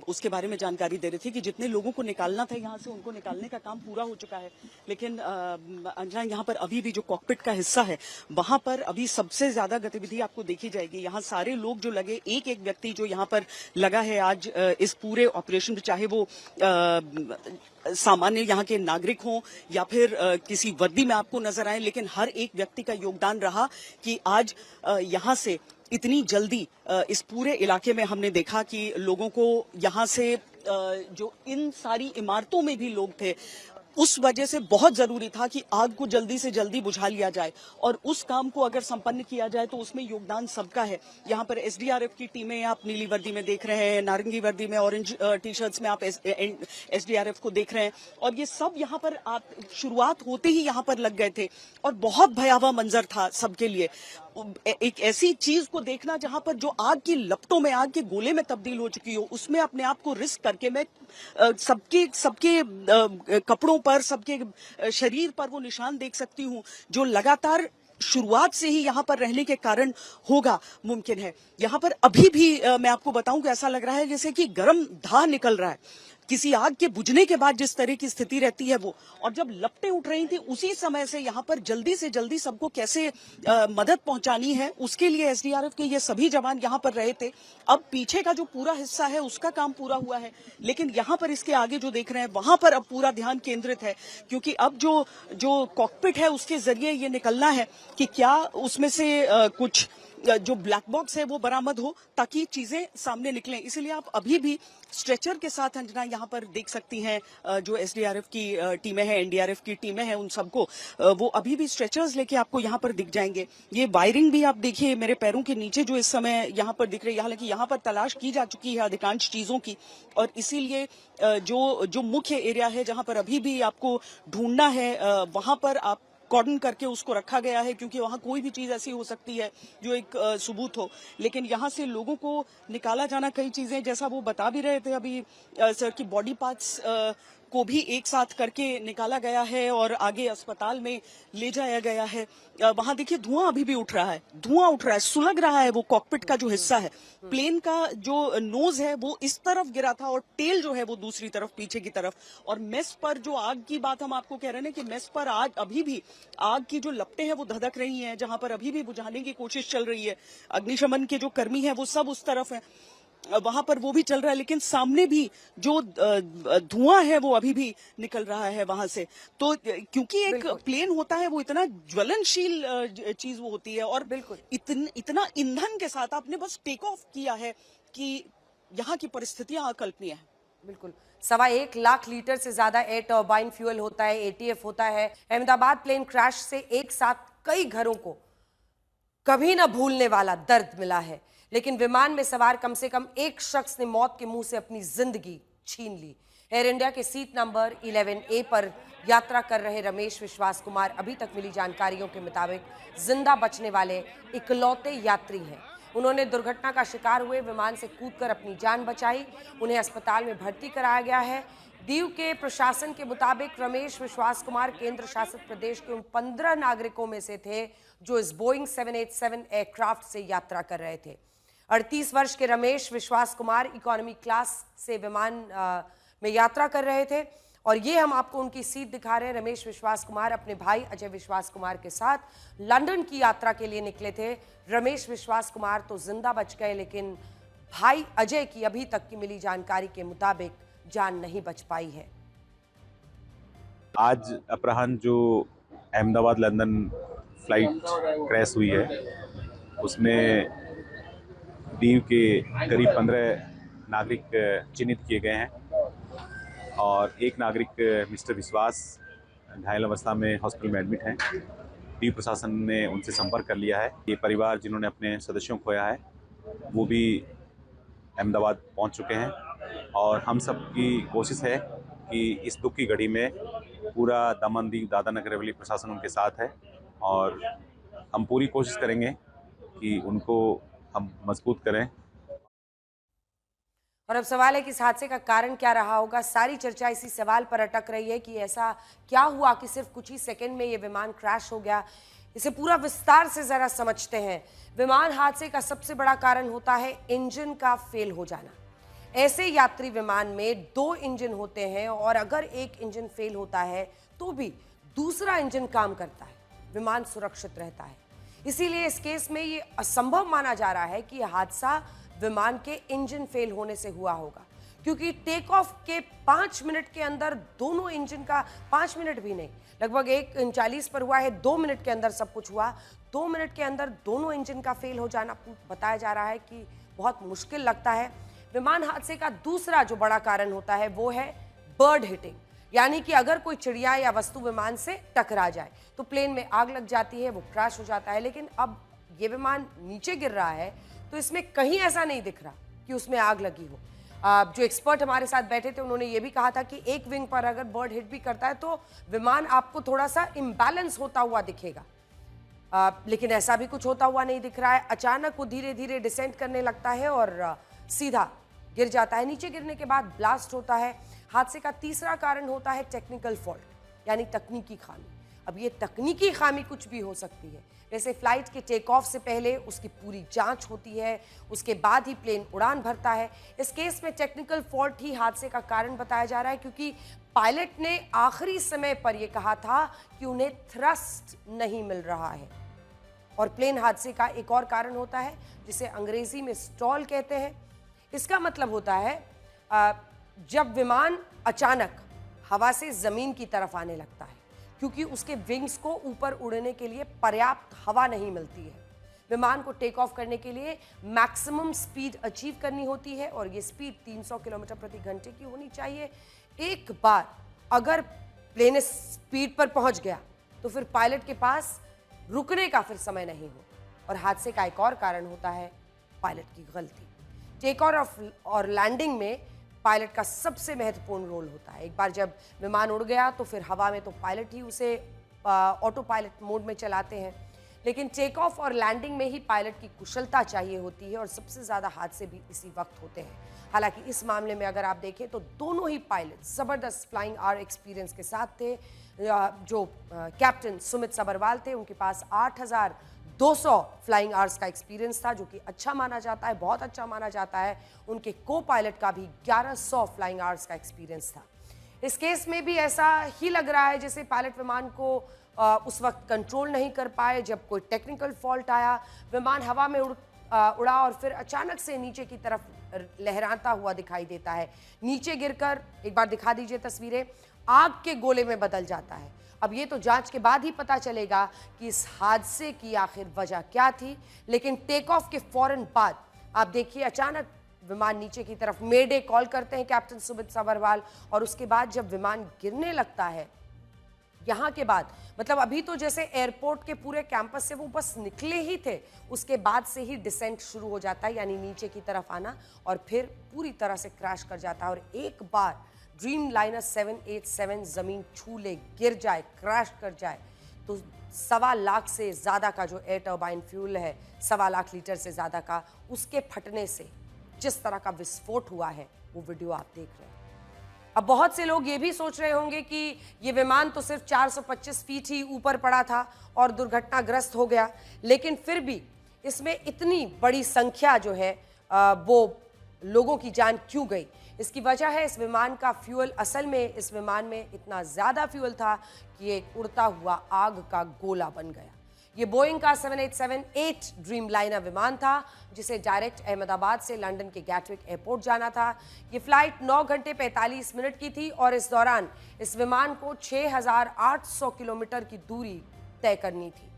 उसके बारे में जानकारी दे रहे थे कि जितने लोगों को निकालना था यहाँ से उनको निकालने का काम पूरा हो चुका है। लेकिन अंजना, यहाँ पर अभी भी जो कॉकपिट का हिस्सा है वहां पर अभी सबसे ज्यादा गतिविधि आपको देखी जाएगी। यहाँ सारे लोग जो लगे, एक एक व्यक्ति जो यहाँ पर लगा है आज इस पूरे ऑपरेशन में, चाहे वो सामान्य यहाँ के नागरिक हों या फिर किसी वर्दी में आपको नजर आए, लेकिन हर एक व्यक्ति का योगदान रहा कि आज यहाँ से इतनी जल्दी इस पूरे इलाके में हमने देखा कि लोगों को यहाँ से जो इन सारी इमारतों में भी लोग थे उस वजह से बहुत जरूरी था कि आग को जल्दी से जल्दी बुझा लिया जाए और उस काम को अगर संपन्न किया जाए तो उसमें योगदान सबका है। यहाँ पर एसडीआरएफ की टीमें आप नीली वर्दी में देख रहे हैं, नारंगी वर्दी में, ऑरेंज टी शर्ट्स में आप एसडीआरएफ को देख रहे हैं और ये सब यहाँ पर आप शुरुआत होते ही यहाँ पर लग गए थे और बहुत भयावह मंजर था सबके लिए। एक ऐसी चीज को देखना जहां पर जो आग की लपटों में, आग के गोले में तब्दील हो चुकी हो, उसमें अपने आप को रिस्क करके मैं सबके कपड़ों पर, सबके शरीर पर वो निशान देख सकती हूँ जो लगातार शुरुआत से ही यहाँ पर रहने के कारण होगा मुमकिन है। यहाँ पर अभी भी मैं आपको बताऊं कि ऐसा लग रहा है जैसे कि गर्म धाह निकल रहा है। किसी आग के बुझने के बाद जिस तरह की स्थिति रहती है वो, और जब लपटें उठ रही थी उसी समय से यहाँ पर जल्दी से जल्दी सबको कैसे मदद पहुंचानी है उसके लिए एसडीआरएफ के ये सभी जवान यहाँ पर रहे थे। अब पीछे का जो पूरा हिस्सा है उसका काम पूरा हुआ है, लेकिन यहाँ पर इसके आगे जो देख रहे हैं वहां पर अब पूरा ध्यान केंद्रित है, क्योंकि अब जो कॉकपिट है उसके जरिए ये निकलना है कि क्या उसमें से कुछ जो ब्लैक बॉक्स है वो बरामद हो ताकि चीजें सामने निकलें। इसलिए आप अभी भी स्ट्रेचर के साथ अंजना यहाँ पर देख सकती हैं जो एसडीआरएफ की टीमें हैं, एनडीआरएफ की टीमें हैं, उन सबको वो अभी भी स्ट्रेचर्स लेके आपको यहाँ पर दिख जाएंगे। ये वायरिंग भी आप देखिए मेरे पैरों के नीचे जो इस समय यहाँ पर दिख रही है, हालांकि यहाँ पर तलाश की जा चुकी है अधिकांश चीजों की और इसीलिए जो मुख्य एरिया है जहाँ पर अभी भी आपको ढूंढना है वहां पर आप कॉर्डन करके उसको रखा गया है, क्योंकि वहां कोई भी चीज ऐसी हो सकती है जो एक सबूत हो। लेकिन यहां से लोगों को निकाला जाना, कई चीजें जैसा वो बता भी रहे थे अभी सर की बॉडी पार्ट्स को भी एक साथ करके निकाला गया है और आगे अस्पताल में ले जाया गया है। वहां देखिए धुआं अभी भी उठ रहा है, धुआं उठ रहा है, सुलग रहा है वो कॉकपिट का जो हिस्सा है। प्लेन का जो नोज है वो इस तरफ गिरा था और टेल जो है वो दूसरी तरफ, पीछे की तरफ। और मेस पर जो आग की बात हम आपको कह रहे हैं कि मेस पर आग अभी भी, आग की जो लपटें हैं वो धधक रही हैं, जहां पर अभी भी बुझाने की कोशिश चल रही है। अग्निशमन के जो कर्मी हैं वो सब उस तरफ हैं, वहां पर वो भी चल रहा है, लेकिन सामने भी जो धुआं है वो अभी भी निकल रहा है वहां से। तो क्योंकि एक प्लेन होता है वो इतना ज्वलनशील चीज वो होती है और बिल्कुल इतना ईंधन के साथ आपने बस टेक ऑफ किया है कि यहाँ की परिस्थितियां अकल्पनीय है। बिल्कुल 1.25 लाख लीटर से ज्यादा एयर टर्बाइन फ्यूल होता है, एटीएफ होता है। अहमदाबाद प्लेन क्रैश से एक साथ कई घरों को कभी ना भूलने वाला दर्द मिला है, लेकिन विमान में सवार कम से कम एक शख्स ने मौत के मुंह से अपनी जिंदगी छीन ली। एयर इंडिया के सीट नंबर 11A पर यात्रा कर रहे रमेश विश्वास कुमार अभी तक मिली जानकारियों के मुताबिक जिंदा बचने वाले इकलौते यात्री हैं। उन्होंने दुर्घटना का शिकार हुए विमान से कूदकर अपनी जान बचाई। उन्हें अस्पताल में भर्ती कराया गया है। दीव के प्रशासन के मुताबिक रमेश विश्वास कुमार केंद्र शासित प्रदेश के उन 15 नागरिकों में से थे जो इस बोइंग 787 एयरक्राफ्ट से यात्रा कर रहे थे। 38 वर्ष के रमेश विश्वास कुमार इकोनॉमी क्लास से विमान में यात्रा कर रहे थे और ये हम आपको उनकी सीट दिखा रहे हैं। रमेश विश्वास कुमार अपने भाई अजय विश्वास कुमार के साथ लंदन की यात्रा के लिए निकले थे। रमेश विश्वास कुमार तो जिंदा बच गए, लेकिन भाई अजय की अभी तक की मिली जानकारी के मुताबिक जान नहीं बच पाई है। आज अपराह्न जो अहमदाबाद लंदन फ्लाइट क्रैश हुई है उसमें दीव के करीब 15 नागरिक चिन्हित किए गए हैं और एक नागरिक मिस्टर विश्वास घायल अवस्था में हॉस्पिटल में एडमिट हैं। दीव प्रशासन ने उनसे संपर्क कर लिया है। ये परिवार जिन्होंने अपने सदस्यों को खोया है वो भी अहमदाबाद पहुंच चुके हैं और हम सब की कोशिश है कि इस दुख की घड़ी में पूरा दमन दीव दादरा नगर हवेली प्रशासन उनके साथ है और हम पूरी कोशिश करेंगे कि उनको हम मजबूत करें। और अब सवाल है कि इस हादसे का कारण क्या रहा होगा। सारी चर्चा इसी सवाल पर अटक रही है कि ऐसा क्या हुआ कि सिर्फ कुछ ही सेकंड में ये विमान क्रैश हो गया। इसे पूरा विस्तार से जरा समझते हैं। विमान हादसे का सबसे बड़ा कारण होता है इंजन का फेल हो जाना। ऐसे यात्री विमान में 2 इंजन होते हैं और अगर एक इंजन फेल होता है तो भी दूसरा इंजन काम करता है, विमान सुरक्षित रहता है। इसीलिए इस केस में ये असंभव माना जा रहा है कि यह हादसा विमान के इंजन फेल होने से हुआ होगा, क्योंकि टेक ऑफ के 5 मिनट के अंदर दोनों इंजन का, 5 मिनट भी नहीं, लगभग 1:39 पर हुआ है, 2 मिनट के अंदर सब कुछ हुआ। 2 मिनट के अंदर दोनों इंजन का फेल हो जाना बताया जा रहा है कि बहुत मुश्किल लगता है। विमान हादसे का दूसरा जो बड़ा कारण होता है वो है बर्ड हिटिंग, यानी कि अगर कोई चिड़िया या वस्तु विमान से टकरा जाए तो प्लेन में आग लग जाती है, वो क्रैश हो जाता है। लेकिन अब ये विमान नीचे गिर रहा है तो इसमें कहीं ऐसा नहीं दिख रहा कि उसमें आग लगी हो। जो एक्सपर्ट हमारे साथ बैठे थे उन्होंने ये भी कहा था कि एक विंग पर अगर बर्ड हिट भी करता है तो विमान आपको थोड़ा सा इम्बैलेंस होता हुआ दिखेगा, लेकिन ऐसा भी कुछ होता हुआ नहीं दिख रहा है। अचानक वो धीरे धीरे डिसेंट करने लगता है और सीधा गिर जाता है। नीचे गिरने के बाद ब्लास्ट होता है। हादसे का तीसरा कारण होता है टेक्निकल फॉल्ट, यानी तकनीकी खामी। अब ये तकनीकी खामी कुछ भी हो सकती है, जैसे फ्लाइट के टेक ऑफ से पहले उसकी पूरी जांच होती है, उसके बाद ही प्लेन उड़ान भरता है। इस केस में टेक्निकल फॉल्ट ही हादसे का कारण बताया जा रहा है, क्योंकि पायलट ने आखिरी समय पर यह कहा था कि उन्हें थ्रस्ट नहीं मिल रहा है। और प्लेन हादसे का एक और कारण होता है जिसे अंग्रेजी में स्टॉल कहते हैं। इसका मतलब होता है जब विमान अचानक हवा से जमीन की तरफ आने लगता है, क्योंकि उसके विंग्स को ऊपर उड़ने के लिए पर्याप्त हवा नहीं मिलती है। विमान को टेक ऑफ करने के लिए मैक्सिमम स्पीड अचीव करनी होती है और ये स्पीड 300 किलोमीटर प्रति घंटे की होनी चाहिए। एक बार अगर प्लेन इस स्पीड पर पहुंच गया तो फिर पायलट के पास रुकने का फिर समय नहीं हो। और हादसे का एक और कारण होता है पायलट की गलती। टेक ऑफ और लैंडिंग में पायलट का सबसे महत्वपूर्ण रोल होता है। एक बार जब विमान उड़ गया तो फिर हवा में तो पायलट ही उसे ऑटो पायलट मोड में चलाते हैं, लेकिन टेक ऑफ और लैंडिंग में ही पायलट की कुशलता चाहिए होती है और सबसे ज़्यादा हादसे भी इसी वक्त होते हैं। हालांकि इस मामले में अगर आप देखें तो दोनों ही पायलट ज़बरदस्त फ्लाइंग आवर एक्सपीरियंस के साथ थे। जो कैप्टन सुमित सबरवाल थे उनके पास 8,200 फ्लाइंग आवर्स का एक्सपीरियंस था, जो कि अच्छा माना जाता है, बहुत अच्छा माना जाता है। उनके को पायलट का भी 1100 फ्लाइंग आवर्स का एक्सपीरियंस था। इस केस में भी ऐसा ही लग रहा है जैसे पायलट विमान को उस वक्त कंट्रोल नहीं कर पाए जब कोई टेक्निकल फॉल्ट आया। विमान हवा में उड़ा और फिर अचानक से नीचे की तरफ लहराता हुआ दिखाई देता है। नीचे गिरकर, एक बार दिखा दीजिए तस्वीरें, आग के गोले में बदल जाता है। अब ये तो जांच के बाद ही पता चलेगा कि इस हादसे की आखिर वजह क्या थी, लेकिन टेक ऑफ के फौरन बाद आप देखिए अचानक विमान नीचे की तरफ मेडे कॉल करते हैं कैप्टन सुमित सबरवाल, और उसके बाद जब विमान गिरने लगता है, यहाँ के बाद मतलब अभी तो जैसे एयरपोर्ट के पूरे कैंपस से वो बस निकले ही थे, उसके बाद से ही डिसेंट शुरू हो जाता है, यानी नीचे की तरफ आना, और फिर पूरी तरह से क्रैश कर जाता है। और एक बार ड्रीम लाइनर 787 जमीन छू ले, गिर जाए, क्रैश कर जाए तो 1.25 लाख से ज़्यादा का जो एयर टर्बाइन फ्यूल है, 1.25 लाख लीटर से ज़्यादा का, उसके फटने से जिस तरह का विस्फोट हुआ है वो वीडियो आप देख रहे हैं। अब बहुत से लोग ये भी सोच रहे होंगे कि ये विमान तो सिर्फ 425 फीट ही ऊपर पड़ा था और दुर्घटनाग्रस्त हो गया, लेकिन फिर भी इसमें इतनी बड़ी संख्या जो है वो लोगों की जान क्यों गई? इसकी वजह है इस विमान का फ्यूल। असल में इस विमान में इतना ज़्यादा फ्यूल था कि एक उड़ता हुआ आग का गोला बन गया। ये बोइंग का 787-8 ड्रीम लाइनर विमान था, जिसे डायरेक्ट अहमदाबाद से लंदन के गैटविक एयरपोर्ट जाना था। ये फ्लाइट 9 घंटे 45 मिनट की थी और इस दौरान इस विमान को 6,800 किलोमीटर की दूरी तय करनी थी।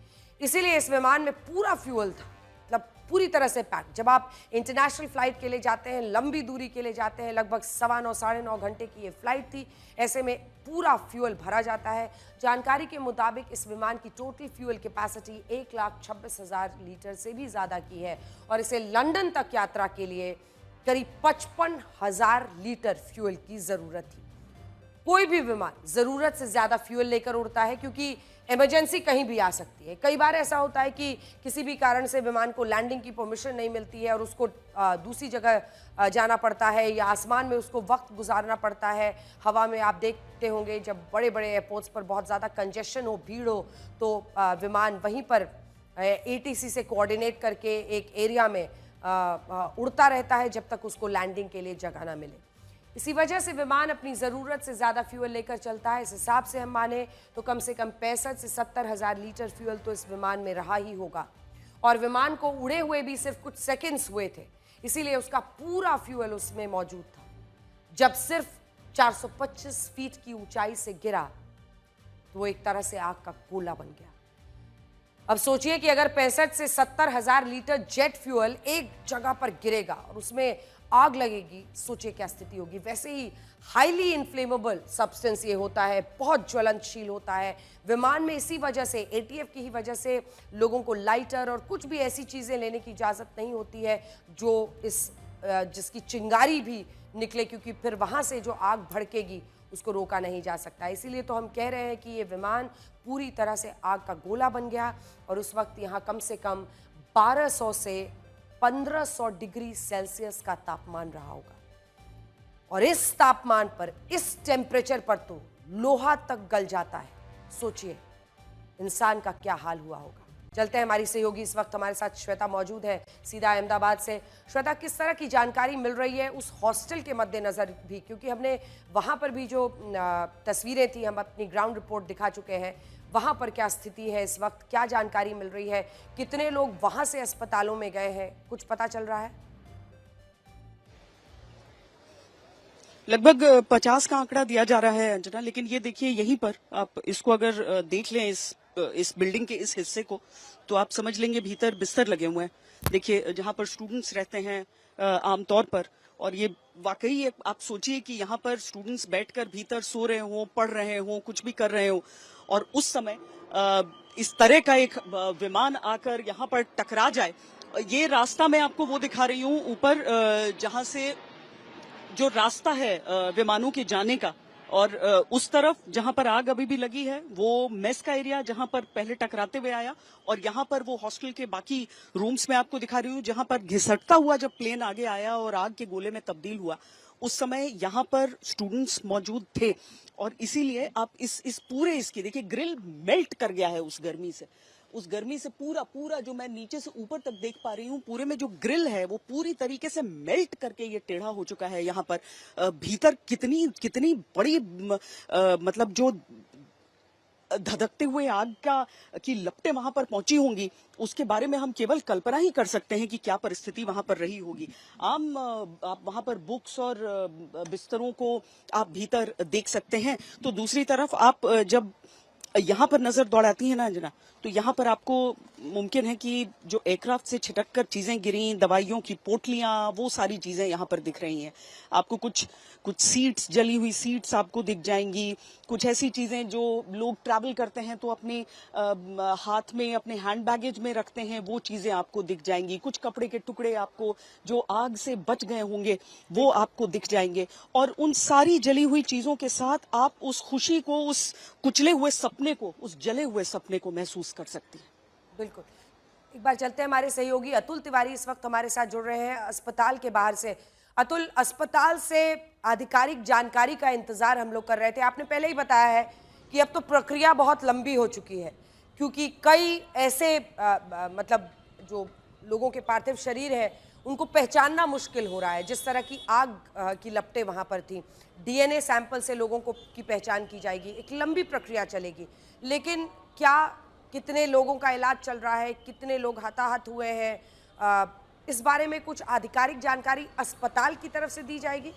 इसीलिए इस विमान में पूरा फ्यूल था, मतलब पूरी तरह से पैक। जब आप इंटरनेशनल फ्लाइट के लिए जाते हैं, लंबी दूरी के लिए जाते हैं, लगभग 9.25 साढ़े 9 घंटे की ये फ्लाइट थी, ऐसे में पूरा फ्यूल भरा जाता है। जानकारी के मुताबिक इस विमान की टोटल फ्यूल कैपेसिटी 1,26,000 लीटर से भी ज़्यादा की है और इसे लंदन तक यात्रा के लिए करीब 55,000 लीटर फ्यूल की ज़रूरत थी। कोई भी विमान ज़रूरत से ज़्यादा फ्यूल लेकर उड़ता है क्योंकि इमरजेंसी कहीं भी आ सकती है। कई बार ऐसा होता है कि किसी भी कारण से विमान को लैंडिंग की परमिशन नहीं मिलती है और उसको दूसरी जगह जाना पड़ता है या आसमान में उसको वक्त गुजारना पड़ता है। हवा में आप देखते होंगे जब बड़े बड़े एयरपोर्ट्स पर बहुत ज़्यादा कंजेशन हो, भीड़ हो, तो विमान वहीं पर ATC से कोऑर्डिनेट करके एक एरिया में उड़ता रहता है जब तक उसको लैंडिंग के लिए जगह ना मिले। इसी वजह से विमान अपनी ज़रूरत से ज़्यादा फ्यूल लेकर चलता है। इस हिसाब से हम माने तो कम से कम 65 से 70,000 लीटर फ्यूल तो इस विमान में रहा ही होगा। और विमान को उड़े हुए भी सिर्फ कुछ सेकंड्स हुए थे, इसीलिए उसका पूरा फ्यूल उसमें मौजूद था। जब सिर्फ 425 फीट की ऊंचाई से गिरा तो वो एक तरह से आग का गोला बन गया। अब सोचिए कि अगर 65 से 70,000 लीटर जेट फ्यूल एक जगह पर गिरेगा और उसमें आग लगेगी, सोचिए क्या स्थिति होगी। वैसे ही हाईली इन्फ्लेमेबल सब्सटेंस ये होता है, बहुत ज्वलनशील होता है। विमान में इसी वजह से, एटीएफ की ही वजह से लोगों को लाइटर और कुछ भी ऐसी चीज़ें लेने की इजाज़त नहीं होती है जो जिसकी चिंगारी भी निकले, क्योंकि फिर वहाँ से जो आग भड़केगी उसको रोका नहीं जा सकता। इसीलिए तो हम कह रहे हैं कि ये विमान पूरी तरह से आग का गोला बन गया और उस वक्त यहाँ कम से कम 1200 से 1500 डिग्री सेल्सियस का तापमान रहा होगा। और इस तापमान पर, इस टेम्परेचर पर तो लोहा तक गल जाता है। सोचिए इंसान का क्या हाल हुआ होगा। चलते हैं, हमारी सहयोगी इस वक्त हमारे साथ श्वेता मौजूद है सीधा अहमदाबाद से। श्वेता, किस तरह की जानकारी मिल रही है उस हॉस्टल के मद्देनजर भी, क्योंकि हमने वहां पर भी जो तस्वीरें थी हम अपनी ग्राउंड रिपोर्ट दिखा चुके हैं, वहां पर क्या स्थिति है इस वक्त, क्या जानकारी मिल रही है, कितने लोग वहां से अस्पतालों में गए हैं, कुछ पता चल रहा है? लगभग 50 का आंकड़ा दिया जा रहा है अंजना, लेकिन ये देखिए यहीं पर आप इसको अगर देख लें इस बिल्डिंग के इस हिस्से को, तो आप समझ लेंगे भीतर बिस्तर लगे हुए हैं। देखिए जहां पर स्टूडेंट्स रहते हैं आमतौर पर, और ये वाकई आप सोचिए कि यहाँ पर स्टूडेंट्स बैठकर भीतर सो रहे हों, पढ़ रहे हों, कुछ भी कर रहे हों, और उस समय इस तरह का एक विमान आकर यहाँ पर टकरा जाए। ये रास्ता मैं आपको वो दिखा रही हूँ ऊपर, जहाँ से जो रास्ता है विमानों के जाने का, और उस तरफ जहां पर आग अभी भी लगी है वो मेस का एरिया जहां पर पहले टकराते हुए आया, और यहां पर वो हॉस्टल के बाकी रूम्स में आपको दिखा रही हूँ जहां पर घिसटता हुआ जब प्लेन आगे आया और आग के गोले में तब्दील हुआ, उस समय यहां पर स्टूडेंट्स मौजूद थे। और इसीलिए आप इस पूरे इसकी देखिए ग्रिल मेल्ट कर गया है उस गर्मी से, उस गर्मी से पूरा जो मैं नीचे से ऊपर तक देख पा रही हूँ, पूरे में जो ग्रिल है वो पूरी तरीके से मेल्ट करके ये टेढ़ा हो चुका है। यहाँ पर भीतर कितनी बड़ी मतलब जो धधकते हुए आग की लपटें वहां पर पहुंची होंगी, उसके बारे में हम केवल कल्पना ही कर सकते हैं कि क्या परिस्थिति वहां पर रही होगी। आप वहां पर बुक्स और बिस्तरों को आप भीतर देख सकते हैं। तो दूसरी तरफ आप जब यहाँ पर नजर दौड़ाती है ना अंजना, तो यहाँ पर आपको मुमकिन है कि जो एयरक्राफ्ट से छिटक कर चीजें गिरी, दवाइयों की पोटलियां, वो सारी चीजें यहाँ पर दिख रही हैं आपको। कुछ सीट्स, जली हुई सीट्स आपको दिख जाएंगी। कुछ ऐसी चीजें जो लोग ट्रैवल करते हैं तो अपने हाथ में, अपने हैंड बैगेज में रखते हैं, वो चीजें आपको दिख जाएंगी। कुछ कपड़े के टुकड़े आपको जो आग से बच गए होंगे वो आपको दिख जाएंगे। और उन सारी जली हुई चीजों के साथ आप उस खुशी को, उस कुचले हुए सपने को, उस जले हुए सपने को महसूस कर सकती हैं। बिल्कुल। एक बार चलते हैं, हमारे सहयोगी अतुल तिवारी इस वक्त हमारे साथ जुड़ रहे हैं अस्पताल के बाहर से। अतुल, अस्पताल से आधिकारिक जानकारी का इंतजार हम लोग कर रहे थे। आपने पहले ही बताया है कि अब तो प्रक्रिया बहुत लंबी हो चुकी है, क्योंकि कई ऐसे मतलब जो लोगों के पार्थिव शरीर हैं उनको पहचानना मुश्किल हो रहा है। जिस तरह की आग की लपटें वहां पर थी, डीएनए सैंपल से लोगों को की पहचान की जाएगी, एक लंबी प्रक्रिया चलेगी। लेकिन क्या, कितने लोगों का इलाज चल रहा है, कितने लोग हताहत हुए हैं, इस बारे में कुछ आधिकारिक जानकारी अस्पताल की तरफ से दी जाएगी?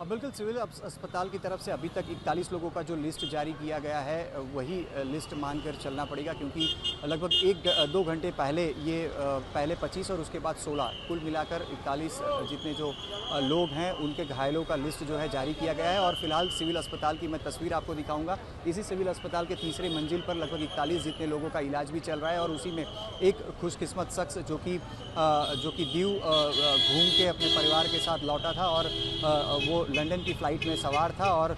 बिल्कुल, सिविल अस्पताल की तरफ से अभी तक 41 लोगों का जो लिस्ट जारी किया गया है वही लिस्ट मानकर चलना पड़ेगा, क्योंकि लगभग 1-2 घंटे पहले ये पहले 25 और उसके बाद 16, कुल मिलाकर 41 जितने जो लोग हैं उनके घायलों का लिस्ट जो है जारी किया गया है। और फिलहाल सिविल अस्पताल की मैं तस्वीर आपको दिखाऊंगा। इसी सिविल अस्पताल के तीसरे मंजिल पर लगभग 41 जितने लोगों का इलाज भी चल रहा है, और उसी में एक खुशकिस्मत शख्स जो कि दीव घूम के अपने परिवार के साथ लौटा था, और वो लंदन की फ़्लाइट में सवार था, और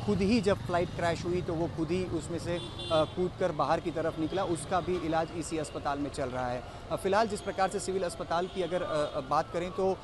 खुद ही जब फ्लाइट क्रैश हुई तो वो खुद ही उसमें से कूदकर बाहर की तरफ निकला। उसका भी इलाज इसी अस्पताल में चल रहा है। फ़िलहाल जिस प्रकार से सिविल अस्पताल की अगर बात करें तो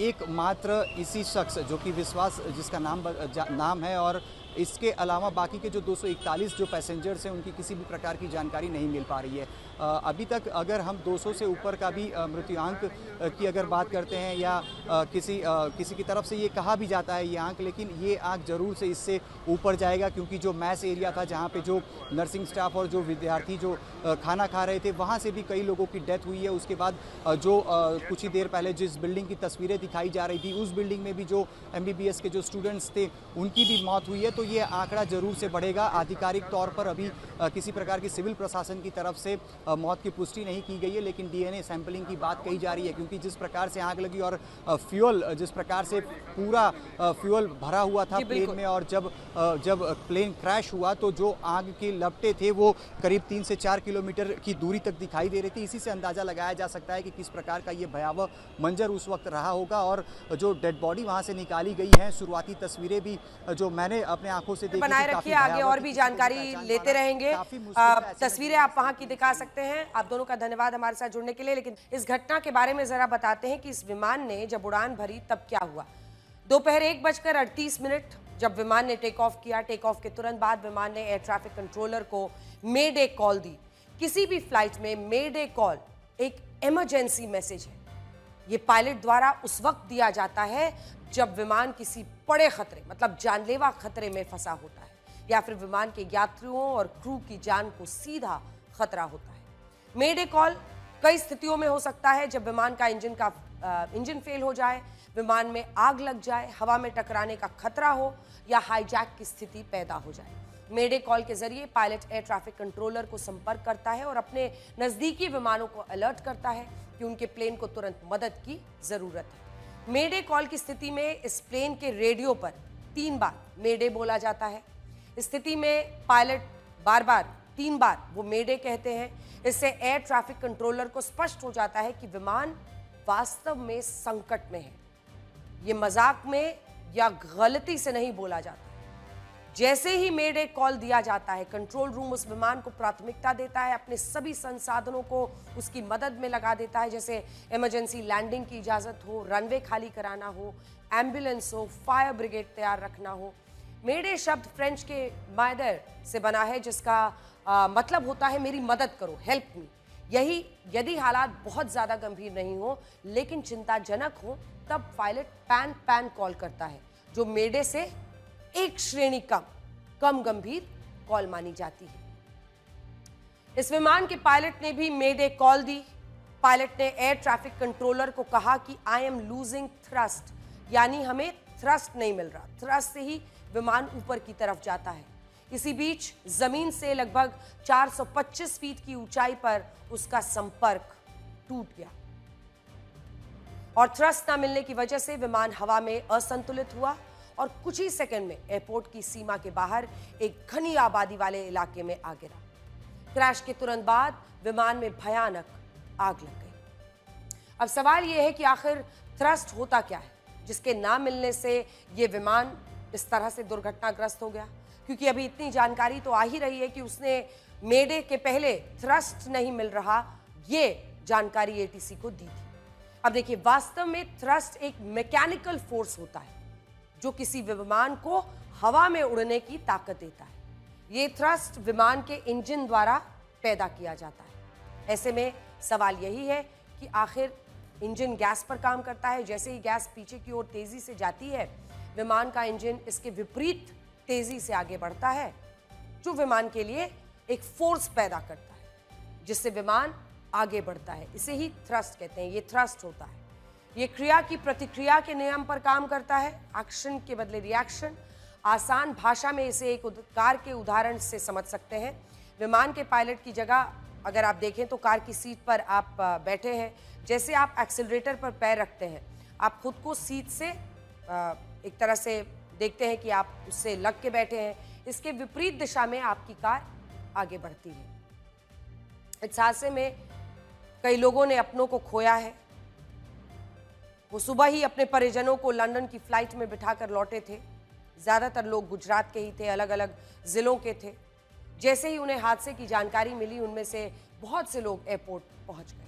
एकमात्र इसी शख्स जो कि विश्वास जिसका नाम है, और इसके अलावा बाकी के जो 241 जो पैसेंजर्स हैं उनकी किसी भी प्रकार की जानकारी नहीं मिल पा रही है। अभी तक अगर हम 200 से ऊपर का भी मृत्युआंक की अगर बात करते हैं, या किसी की तरफ से ये कहा भी जाता है ये आंक, लेकिन ये आंक ज़रूर से इससे ऊपर जाएगा, क्योंकि जो मैस एरिया था जहाँ पे जो नर्सिंग स्टाफ और जो विद्यार्थी जो खाना खा रहे थे वहाँ से भी कई लोगों की डेथ हुई है। उसके बाद जो कुछ ही देर पहले जिस बिल्डिंग की तस्वीरें दिखाई जा रही थी उस बिल्डिंग में भी जो MBBS के जो स्टूडेंट्स थे उनकी भी मौत हुई है। तो तो ये आंकड़ा जरूर से बढ़ेगा। आधिकारिक तौर पर अभी किसी प्रकार की सिविल प्रशासन की तरफ से मौत की पुष्टि नहीं की गई है, लेकिन डीएनए सैंपलिंग की बात कही जा रही है, क्योंकि जिस प्रकार से आग लगी और फ्यूल जिस प्रकार से पूरा फ्यूल भरा हुआ था प्लेन में, और जब प्लेन क्रैश हुआ तो जो आग के लपटे थे वो करीब 3 से 4 किलोमीटर की दूरी तक दिखाई दे रही थी। इसी से अंदाजा लगाया जा सकता है कि किस प्रकार का ये भयावह मंजर उस वक्त रहा होगा। और जो डेड बॉडी वहां से निकाली गई है, शुरुआती तस्वीरें भी जो मैंने अपने आंखों से देखी, बनाए रखिए, आगे और भी जानकारी लेते रहेंगे। तस्वीरें आप वहां की दिखा सकते हैं। आप दोनों का धन्यवाद हमारे साथ जुड़ने के लिए। लेकिन इस घटना के बारे में जरा बताते हैं कि इस विमान ने जब उड़ान भरी तब क्या हुआ। दोपहर 1:38 जब विमान ने टेक ऑफ किया, टेक ऑफ के तुरंत बाद विमान ने एयर ट्रैफिक कंट्रोलर को मेडे कॉल दी। किसी भी फ्लाइट में मेडे कॉल एक इमरजेंसी मैसेज है। ये पायलट द्वारा उस वक्त दिया जाता है जब विमान किसी बड़े खतरे, मतलब जानलेवा खतरे में फंसा होता है, या फिर विमान के यात्रियों और क्रू की जान को सीधा खतरा होता है। मेडे कॉल कई स्थितियों में हो सकता है, जब विमान का इंजन फेल हो जाए, विमान में आग लग जाए, हवा में टकराने का खतरा हो, या हाईजैक की स्थिति पैदा हो जाए। मेडे कॉल के जरिए पायलट एयर ट्रैफिक कंट्रोलर को संपर्क करता है और अपने नजदीकी विमानों को अलर्ट करता है कि उनके प्लेन को तुरंत मदद की जरूरत है। मेडे कॉल की स्थिति में इस प्लेन के रेडियो पर 3 बार मेडे बोला जाता है। इस स्थिति में पायलट बार बार 3 बार वो मेडे कहते हैं। इससे एयर ट्रैफिक कंट्रोलर को स्पष्ट हो जाता है कि विमान वास्तव में संकट में है। ये मजाक में या गलती से नहीं बोला जाता। जैसे ही मेडे कॉल दिया जाता है, कंट्रोल रूम उस विमान को प्राथमिकता देता है, अपने सभी संसाधनों को उसकी मदद में लगा देता है, जैसे इमरजेंसी लैंडिंग की इजाजत हो, रनवे खाली कराना हो, एम्बुलेंस हो, फायर ब्रिगेड तैयार रखना हो। मेडे शब्द फ्रेंच के मायदर से बना है, जिसका मतलब होता है मेरी मदद करो, हेल्प मी। यही यदि हालात बहुत ज्यादा गंभीर नहीं हो लेकिन चिंताजनक हो, तब पायलट पैन कॉल करता है, जो मेडे से एक श्रेणी कम गंभीर कॉल मानी जाती है। इस विमान के पायलट ने भी मेडे कॉल दी। पायलट ने एयर ट्रैफिक कंट्रोलर को कहा कि आई एम लूजिंग थ्रस्ट, यानी हमें थ्रस्ट नहीं मिल रहा। थ्रस्ट से ही विमान ऊपर की तरफ जाता है। इसी बीच जमीन से लगभग 425 फीट की ऊंचाई पर उसका संपर्क टूट गया और थ्रस्ट न मिलने की वजह से विमान हवा में असंतुलित हुआ और कुछ ही सेकंड में एयरपोर्ट की सीमा के बाहर एक घनी आबादी वाले इलाके में आ गिरा। क्रैश के तुरंत बाद विमान में भयानक आग लग गई। अब सवाल यह है कि आखिर थ्रस्ट होता क्या है, जिसके ना मिलने से यह विमान इस तरह से दुर्घटनाग्रस्त हो गया। क्योंकि अभी इतनी जानकारी तो आ ही रही है कि उसने मेडे के पहले थ्रस्ट नहीं मिल रहा, ये जानकारी एटीसी को दी थी। अब देखिए, वास्तव में थ्रस्ट एक मैकेनिकल फोर्स होता है जो किसी विमान को हवा में उड़ने की ताकत देता है। ये थ्रस्ट विमान के इंजन द्वारा पैदा किया जाता है। ऐसे में सवाल यही है कि आखिर इंजन गैस पर काम करता है। जैसे ही गैस पीछे की ओर तेजी से जाती है, विमान का इंजन इसके विपरीत तेजी से आगे बढ़ता है, जो विमान के लिए एक फोर्स पैदा करता है, जिससे विमान आगे बढ़ता है। इसे ही थ्रस्ट कहते हैं। ये थ्रस्ट होता है। ये क्रिया की प्रतिक्रिया के नियम पर काम करता है, एक्शन के बदले रिएक्शन। आसान भाषा में इसे एक कार के उदाहरण से समझ सकते हैं। विमान के पायलट की जगह अगर आप देखें तो कार की सीट पर आप बैठे हैं। जैसे आप एक्सीलरेटर पर पैर रखते हैं, आप खुद को सीट से एक तरह से देखते हैं कि आप उससे लग के बैठे हैं। इसके विपरीत दिशा में आपकी कार आगे बढ़ती है। इस हादसे में कई लोगों ने अपनों को खोया है। वो सुबह ही अपने परिजनों को लंदन की फ्लाइट में बिठाकर लौटे थे। ज्यादातर लोग गुजरात के ही थे, अलग अलग जिलों के थे। जैसे ही उन्हें हादसे की जानकारी मिली, उनमें से बहुत से लोग एयरपोर्ट पहुंच गए।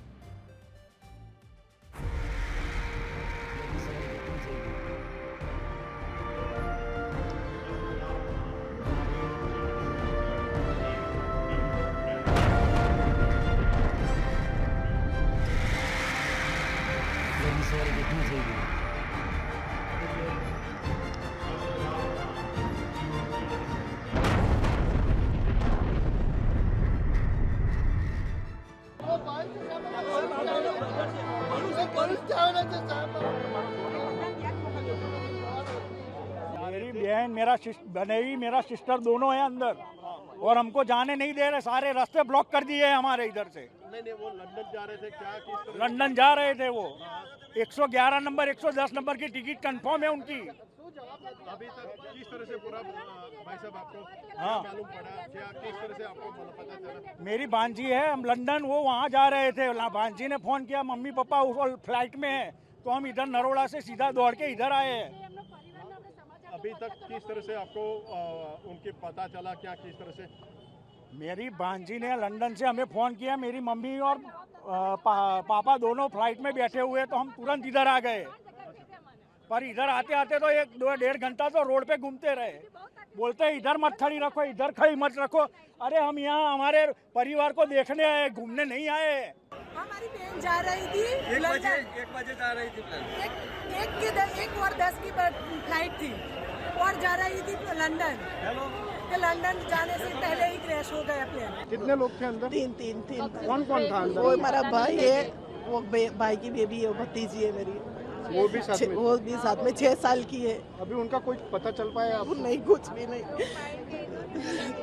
बनेवी मेरा सिस्टर दोनों है अंदर और हमको जाने नहीं दे रहे, सारे रास्ते ब्लॉक कर दिए हैं हमारे इधर से। नहीं वो लंदन जा रहे थे क्या? किस तरह? लंदन जा रहे थे वो। 111 नंबर 110 नंबर की टिकट कंफर्म है उनकी। अभी तक किस तरह से पूरा भाई साहब आपको हाँ। मालूम पड़ा क्या? किस तरह से आपको पता चला? मेरी भांजी है, हम लंदन, वो वहाँ जा रहे थे। भांजी ने फोन किया, मम्मी पापा उस फ्लाइट में है, तो हम इधर नरोड़ा से सीधा दौड़ के इधर आए हैं। अभी तक किस तरह से आपको उनके पता चला क्या? किस तरह से? मेरी भांजी ने लंदन से हमें फ़ोन किया, मेरी मम्मी और पापा दोनों फ्लाइट में बैठे हुए, तो हम तुरंत इधर आ गए। पर इधर आते आते तो 1-1.5 घंटा तो रोड पे घूमते रहे। बोलते इधर मत खड़ी रखो, इधर खड़ी मत रखो। अरे हम यहाँ हमारे परिवार को देखने आए, घूमने नहीं आए। हमारी बहन जा रही थी 1 बजे जा रही थी। 1:10 की फ्लाइट थी और जा रही थी लंदन। तो लंदन जाने से पहले ही क्रैश हो गया प्लेन। कितने लोग थे अंदर? तीन। कौन कौन था अंदर? वो हमारा भाई है, वो भाई की बेबी है, भतीजी है मेरी, वो भी साथ में? वो भी साथ में 6 साल की है। अभी उनका कुछ पता चल पाया आपको? नहीं, कुछ भी नहीं।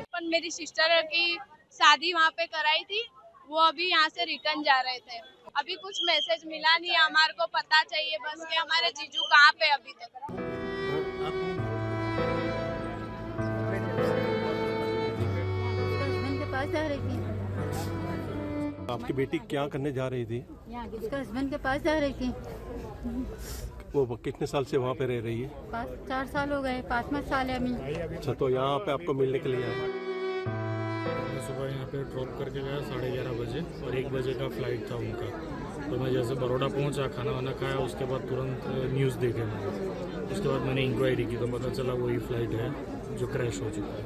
पर मेरी सिस्टर की शादी वहाँ पे कराई थी, वो अभी यहाँ से रिटर्न जा रहे थे। अभी कुछ मैसेज मिला नहीं है, हमारे को पता चाहिए बस कि हमारे जीजू कहाँ पे अभी तक। के पास जा रही थी। आपकी बेटी क्या करने जा रही थी? उसके हस्बैंड के पास जा रही थी। वो कितने साल से वहाँ पे रह रही है? 4 साल हो गए, 5वां साल है अभी। अच्छा, तो यहाँ पे आपको मिलने के लिए आए? सुबह यहाँ पे ड्रॉप करके गया 11:30 बजे और 1 बजे का फ्लाइट था उनका। तो मैं जैसे बड़ौदा पहुँचा, खाना वाना खाया, उसके बाद तुरंत न्यूज़ देखे मैंने। उसके बाद मैंने इंक्वायरी की तो पता चला वही फ्लाइट है जो क्रैश हो चुका है।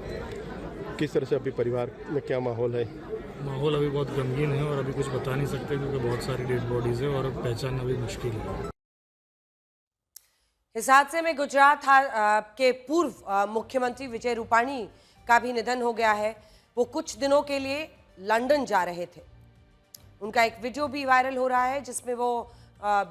किस तरह से अभी परिवार में क्या माहौल है? माहौल अभी बहुत गमगीन है और अभी कुछ बता नहीं सकते क्योंकि बहुत सारी डेड बॉडीज़ है और पहचानना भी मुश्किल है। इस हादसे में गुजरात के पूर्व मुख्यमंत्री विजय रूपाणी का भी निधन हो गया है। वो कुछ दिनों के लिए लंदन जा रहे थे। उनका एक वीडियो भी वायरल हो रहा है जिसमें वो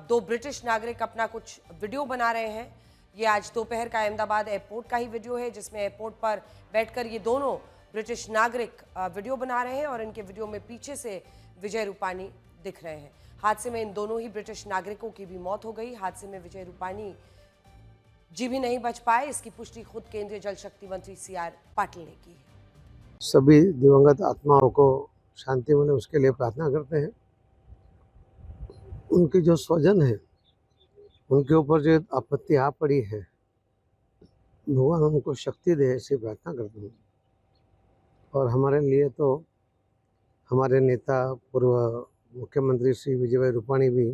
2 ब्रिटिश नागरिक अपना कुछ वीडियो बना रहे हैं। ये आज दोपहर का अहमदाबाद एयरपोर्ट का ही वीडियो है जिसमें एयरपोर्ट पर बैठकर ये दोनों ब्रिटिश नागरिक वीडियो बना रहे हैं और इनके वीडियो में पीछे से विजय रूपाणी दिख रहे हैं। हादसे में इन दोनों ही ब्रिटिश नागरिकों की भी मौत हो गई। हादसे में विजय रूपाणी जी भी नहीं बच पाए, इसकी पुष्टि खुद केंद्रीय जल शक्ति मंत्री CR पाटिल ने की है। सभी दिवंगत आत्माओं को शांति मिले उसके लिए प्रार्थना करते हैं। उनके जो स्वजन हैं उनके ऊपर जो आपत्ति आ पड़ी है, भगवान उनको शक्ति दे, ऐसी प्रार्थना करता हूँ। और हमारे लिए तो हमारे नेता पूर्व मुख्यमंत्री श्री विजय भाई रूपाणी भी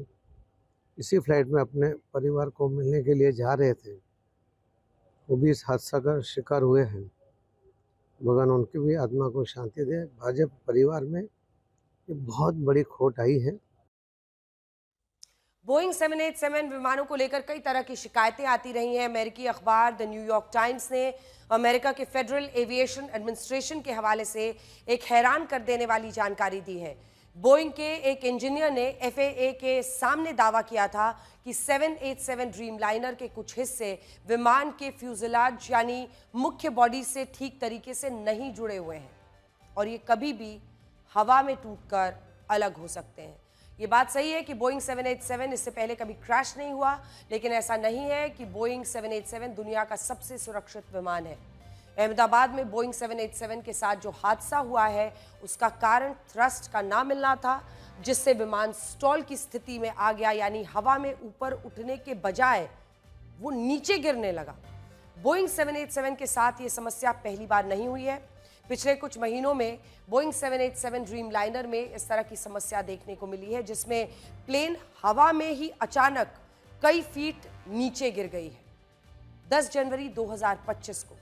इसी फ्लाइट में अपने परिवार को मिलने के लिए जा रहे थे, वो भी इस हादसा का शिकार हुए हैं। भगवान उनकी भी आत्मा को शांति दे। भाजपा परिवार में ये बहुत बड़ी खोट आई है। बोइंग 787 विमानों को लेकर कई तरह की शिकायतें आती रही हैं। अमेरिकी अखबार द न्यूयॉर्क टाइम्स ने अमेरिका के फेडरल एविएशन एडमिनिस्ट्रेशन के हवाले से एक हैरान कर देने वाली जानकारी दी है। बोइंग के एक इंजीनियर ने FAA के सामने दावा किया था कि 787 ड्रीमलाइनर के कुछ हिस्से विमान के फ्यूजलाज यानी मुख्य बॉडी से ठीक तरीके से नहीं जुड़े हुए हैं और ये कभी भी हवा में टूटकर अलग हो सकते हैं। ये बात सही है कि बोइंग 787 इससे पहले कभी क्रैश नहीं हुआ, लेकिन ऐसा नहीं है कि बोइंग 787 दुनिया का सबसे सुरक्षित विमान है। अहमदाबाद में बोइंग 787 के साथ जो हादसा हुआ है उसका कारण थ्रस्ट का ना मिलना था, जिससे विमान स्टॉल की स्थिति में आ गया, यानी हवा में ऊपर उठने के बजाय वो नीचे गिरने लगा। बोइंग 787 के साथ ये समस्या पहली बार नहीं हुई है। पिछले कुछ महीनों में बोइंग 787 ड्रीमलाइनर में इस तरह की समस्या देखने को मिली है, जिसमें प्लेन हवा में ही अचानक कई फीट नीचे गिर गई है। 10 जनवरी 2025 को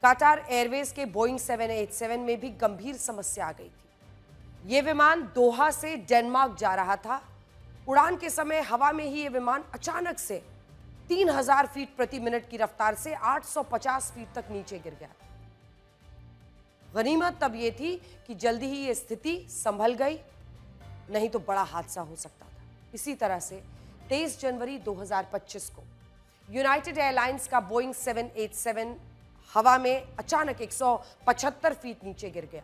कतार एयरवेज के बोइंग 787 में भी गंभीर समस्या आ गई थी। ये विमान दोहा से डेनमार्क जा रहा था। उड़ान के समय हवा में ही ये विमान अचानक से 3000 फीट प्रति मिनट की रफ्तार से 850 फीट तक नीचे गिर गया। गनीमत तब ये थी कि जल्दी ही ये स्थिति संभल गई, नहीं तो बड़ा हादसा हो सकता था। इसी तरह से 23 जनवरी 2025 को यूनाइटेड एयरलाइंस का बोइंग 787 हवा में अचानक 175 फीट नीचे गिर गया।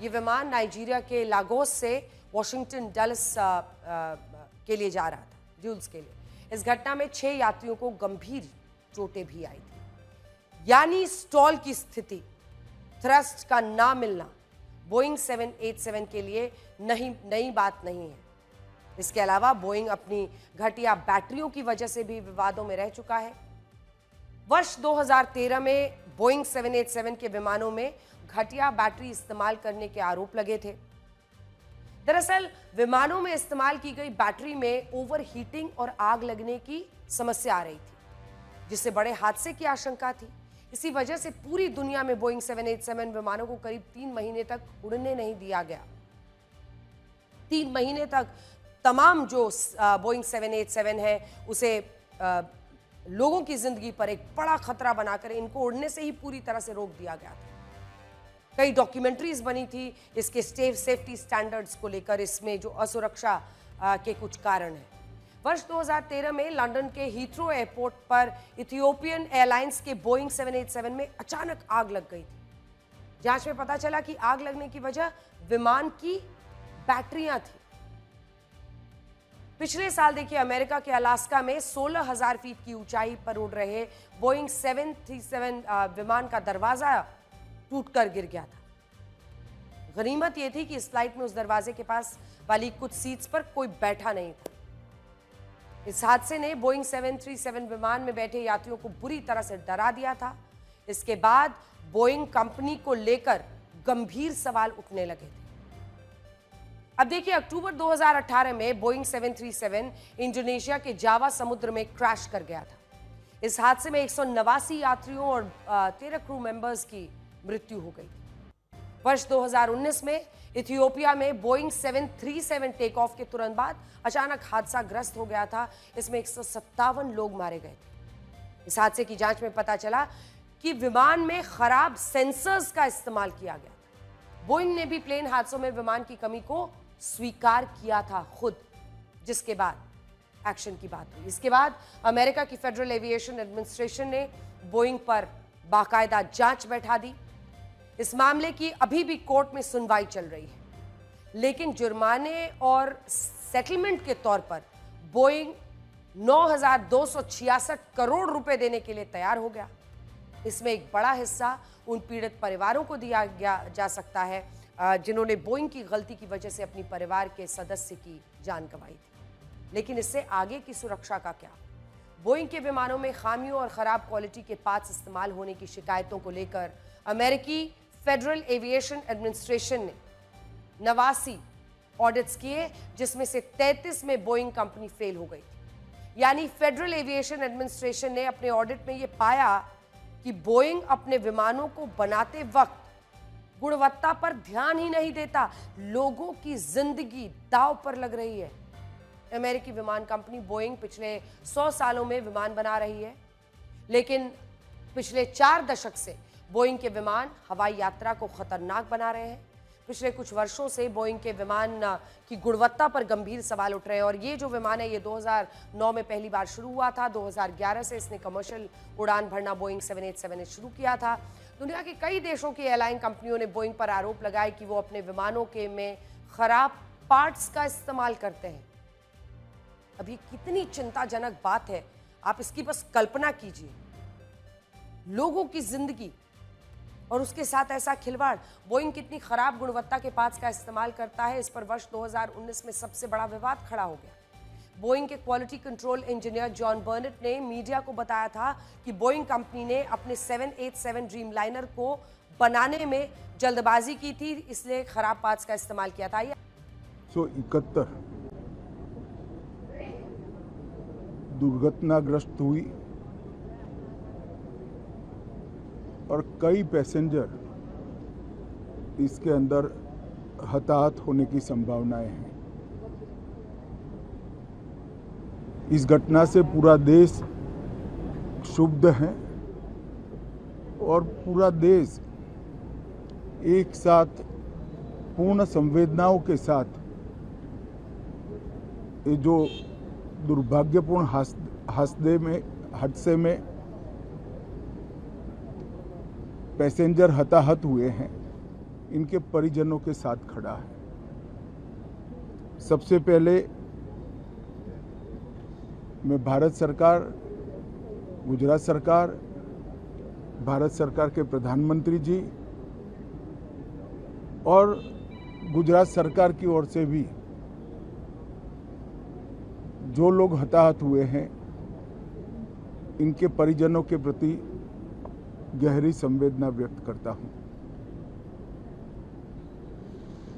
ये विमान नाइजीरिया के लागोस से वॉशिंगटन डल्स के लिए जा रहा था, ड्यूल्स के लिए। इस घटना में 6 यात्रियों को गंभीर चोटें भी आई थी। यानी स्टॉल की स्थिति, थ्रस्ट का ना मिलना बोइंग 787 के लिए नई बात नहीं है। इसके अलावा बोइंग अपनी घटिया बैटरियों की वजह से भी विवादों में रह चुका है। वर्ष 2013 में बोइंग 787 के विमानों में घटिया बैटरी इस्तेमाल करने के आरोप लगे थे। दरअसल विमानों में इस्तेमाल की गई बैटरी में ओवर हीटिंग और आग लगने की समस्या आ रही थी, जिससे बड़े हादसे की आशंका थी। इसी वजह से पूरी दुनिया में बोइंग 787 विमानों को करीब 3 महीने तक उड़ने नहीं दिया गया। 3 महीने तक तमाम जो बोइंग 787 है उसे लोगों की जिंदगी पर एक बड़ा खतरा बनाकर इनको उड़ने से ही पूरी तरह से रोक दिया गया था। कई डॉक्यूमेंट्रीज बनी थी इसके सेफ्टी स्टैंडर्ड्स को लेकर, इसमें जो असुरक्षा के कुछ कारण हैं। वर्ष 2013 में लंदन के हीथ्रो एयरपोर्ट पर इथियोपियन एयरलाइंस के बोइंग 787 में अचानक आग लग गई थी। जांच में पता चला कि आग लगने की वजह विमान की बैटरियां थी। पिछले साल देखिए अमेरिका के अलास्का में 16,000 फीट की ऊंचाई पर उड़ रहे बोइंग 737 विमान का दरवाजा टूटकर गिर गया था। गनीमत यह थी कि इस फ्लाइट में उस दरवाजे के पास वाली कुछ सीट्स पर कोई बैठा नहीं था। इस हादसे ने बोइंग 737 विमान में बैठे यात्रियों को बुरी तरह से डरा दिया था। इसके बाद बोइंग कंपनी को लेकर गंभीर सवाल उठने लगे थे। अब देखिए अक्टूबर 2018 में बोइंग 737 इंडोनेशिया के जावा समुद्र में क्रैश कर गया था। इस हादसे में 189 यात्रियों और 13 क्रू मेंबर्स की मृत्यु हो गई। वर्ष 2019 में इथियोपिया में बोइंग 737 टेक ऑफ के तुरंत बाद अचानक हादसा ग्रस्त हो गया था। इसमें 157 लोग मारे गए थे। इस हादसे की जांच में पता चला कि विमान में खराब सेंसर्स का इस्तेमाल किया गया था। बोइंग ने भी प्लेन हादसों में विमान की कमी को स्वीकार किया था खुद, जिसके बाद एक्शन की बात हुई। इसके बाद अमेरिका की फेडरल एविएशन एडमिनिस्ट्रेशन ने बोइंग पर बाकायदा जांच बैठा दी। इस मामले की अभी भी कोर्ट में सुनवाई चल रही है, लेकिन जुर्माने और सेटलमेंट के तौर पर बोइंग 9,266 करोड़ रुपए देने के लिए तैयार हो गया। इसमें एक बड़ा हिस्सा उन पीड़ित परिवारों को दिया जा सकता है जिन्होंने बोइंग की गलती की वजह से अपनी परिवार के सदस्य की जान गंवाई थी। लेकिन इससे आगे की सुरक्षा का क्या? बोइंग के विमानों में खामियों और खराब क्वालिटी के पार्ट्स इस्तेमाल होने की शिकायतों को लेकर अमेरिकी फेडरल एविएशन एडमिनिस्ट्रेशन ने 89 ऑडिट्स किए, जिसमें से 33 में बोइंग कंपनी फेल हो गई। यानी फेडरल एविएशन एडमिनिस्ट्रेशन ने अपने ऑडिट में यह पाया कि बोइंग अपने विमानों को बनाते वक्त गुणवत्ता पर ध्यान ही नहीं देता। लोगों की जिंदगी दांव पर लग रही है। अमेरिकी विमान कंपनी बोइंग पिछले 100 सालों में विमान बना रही है, लेकिन पिछले 4 दशक से बोइंग के विमान हवाई यात्रा को खतरनाक बना रहे हैं। पिछले कुछ वर्षों से बोइंग के विमान की गुणवत्ता पर गंभीर सवाल उठ रहे हैं। और ये जो विमान है ये 2009 में पहली बार शुरू हुआ था। 2011 से इसने कमर्शियल उड़ान भरना बोइंग 787 ने शुरू किया था। दुनिया के कई देशों की एयरलाइन कंपनियों ने बोइंग पर आरोप लगाए कि वो अपने विमानों के में खराब पार्ट्स का इस्तेमाल करते हैं। अब ये कितनी चिंताजनक बात है, आप इसकी बस कल्पना कीजिए। लोगों की जिंदगी और उसके साथ ऐसा खिलवाड़। बोइंग कितनी खराब गुणवत्ता के पार्ट्स का इस्तेमाल करता है, इस पर वर्ष 2019 में सबसे बड़ा विवाद खड़ा हो गया। बोइंग के क्वालिटी कंट्रोल इंजीनियर जॉन बर्नेट ने मीडिया को बताया था कि बोइंग कंपनी ने अपने 787 ड्रीमलाइनर को बनाने में जल्दबाजी की थी, इसलिए खराब पार्ट्स का इस्तेमाल किया था। 171 दुर्घटनाग्रस्त हुई और कई पैसेंजर इसके अंदर हताहत होने की संभावनाएं हैं। इस घटना से पूरा देश क्षुब्ध है और पूरा देश एक साथ पूर्ण संवेदनाओं के साथ ये जो दुर्भाग्यपूर्ण हादसे में हादसे में पैसेंजर हताहत हुए हैं, इनके परिजनों के साथ खड़ा है। सबसे पहले मैं भारत सरकार, गुजरात सरकार, भारत सरकार के प्रधानमंत्री जी और गुजरात सरकार की ओर से भी जो लोग हताहत हुए हैं, इनके परिजनों के प्रति गहरी संवेदना व्यक्त करता हूं।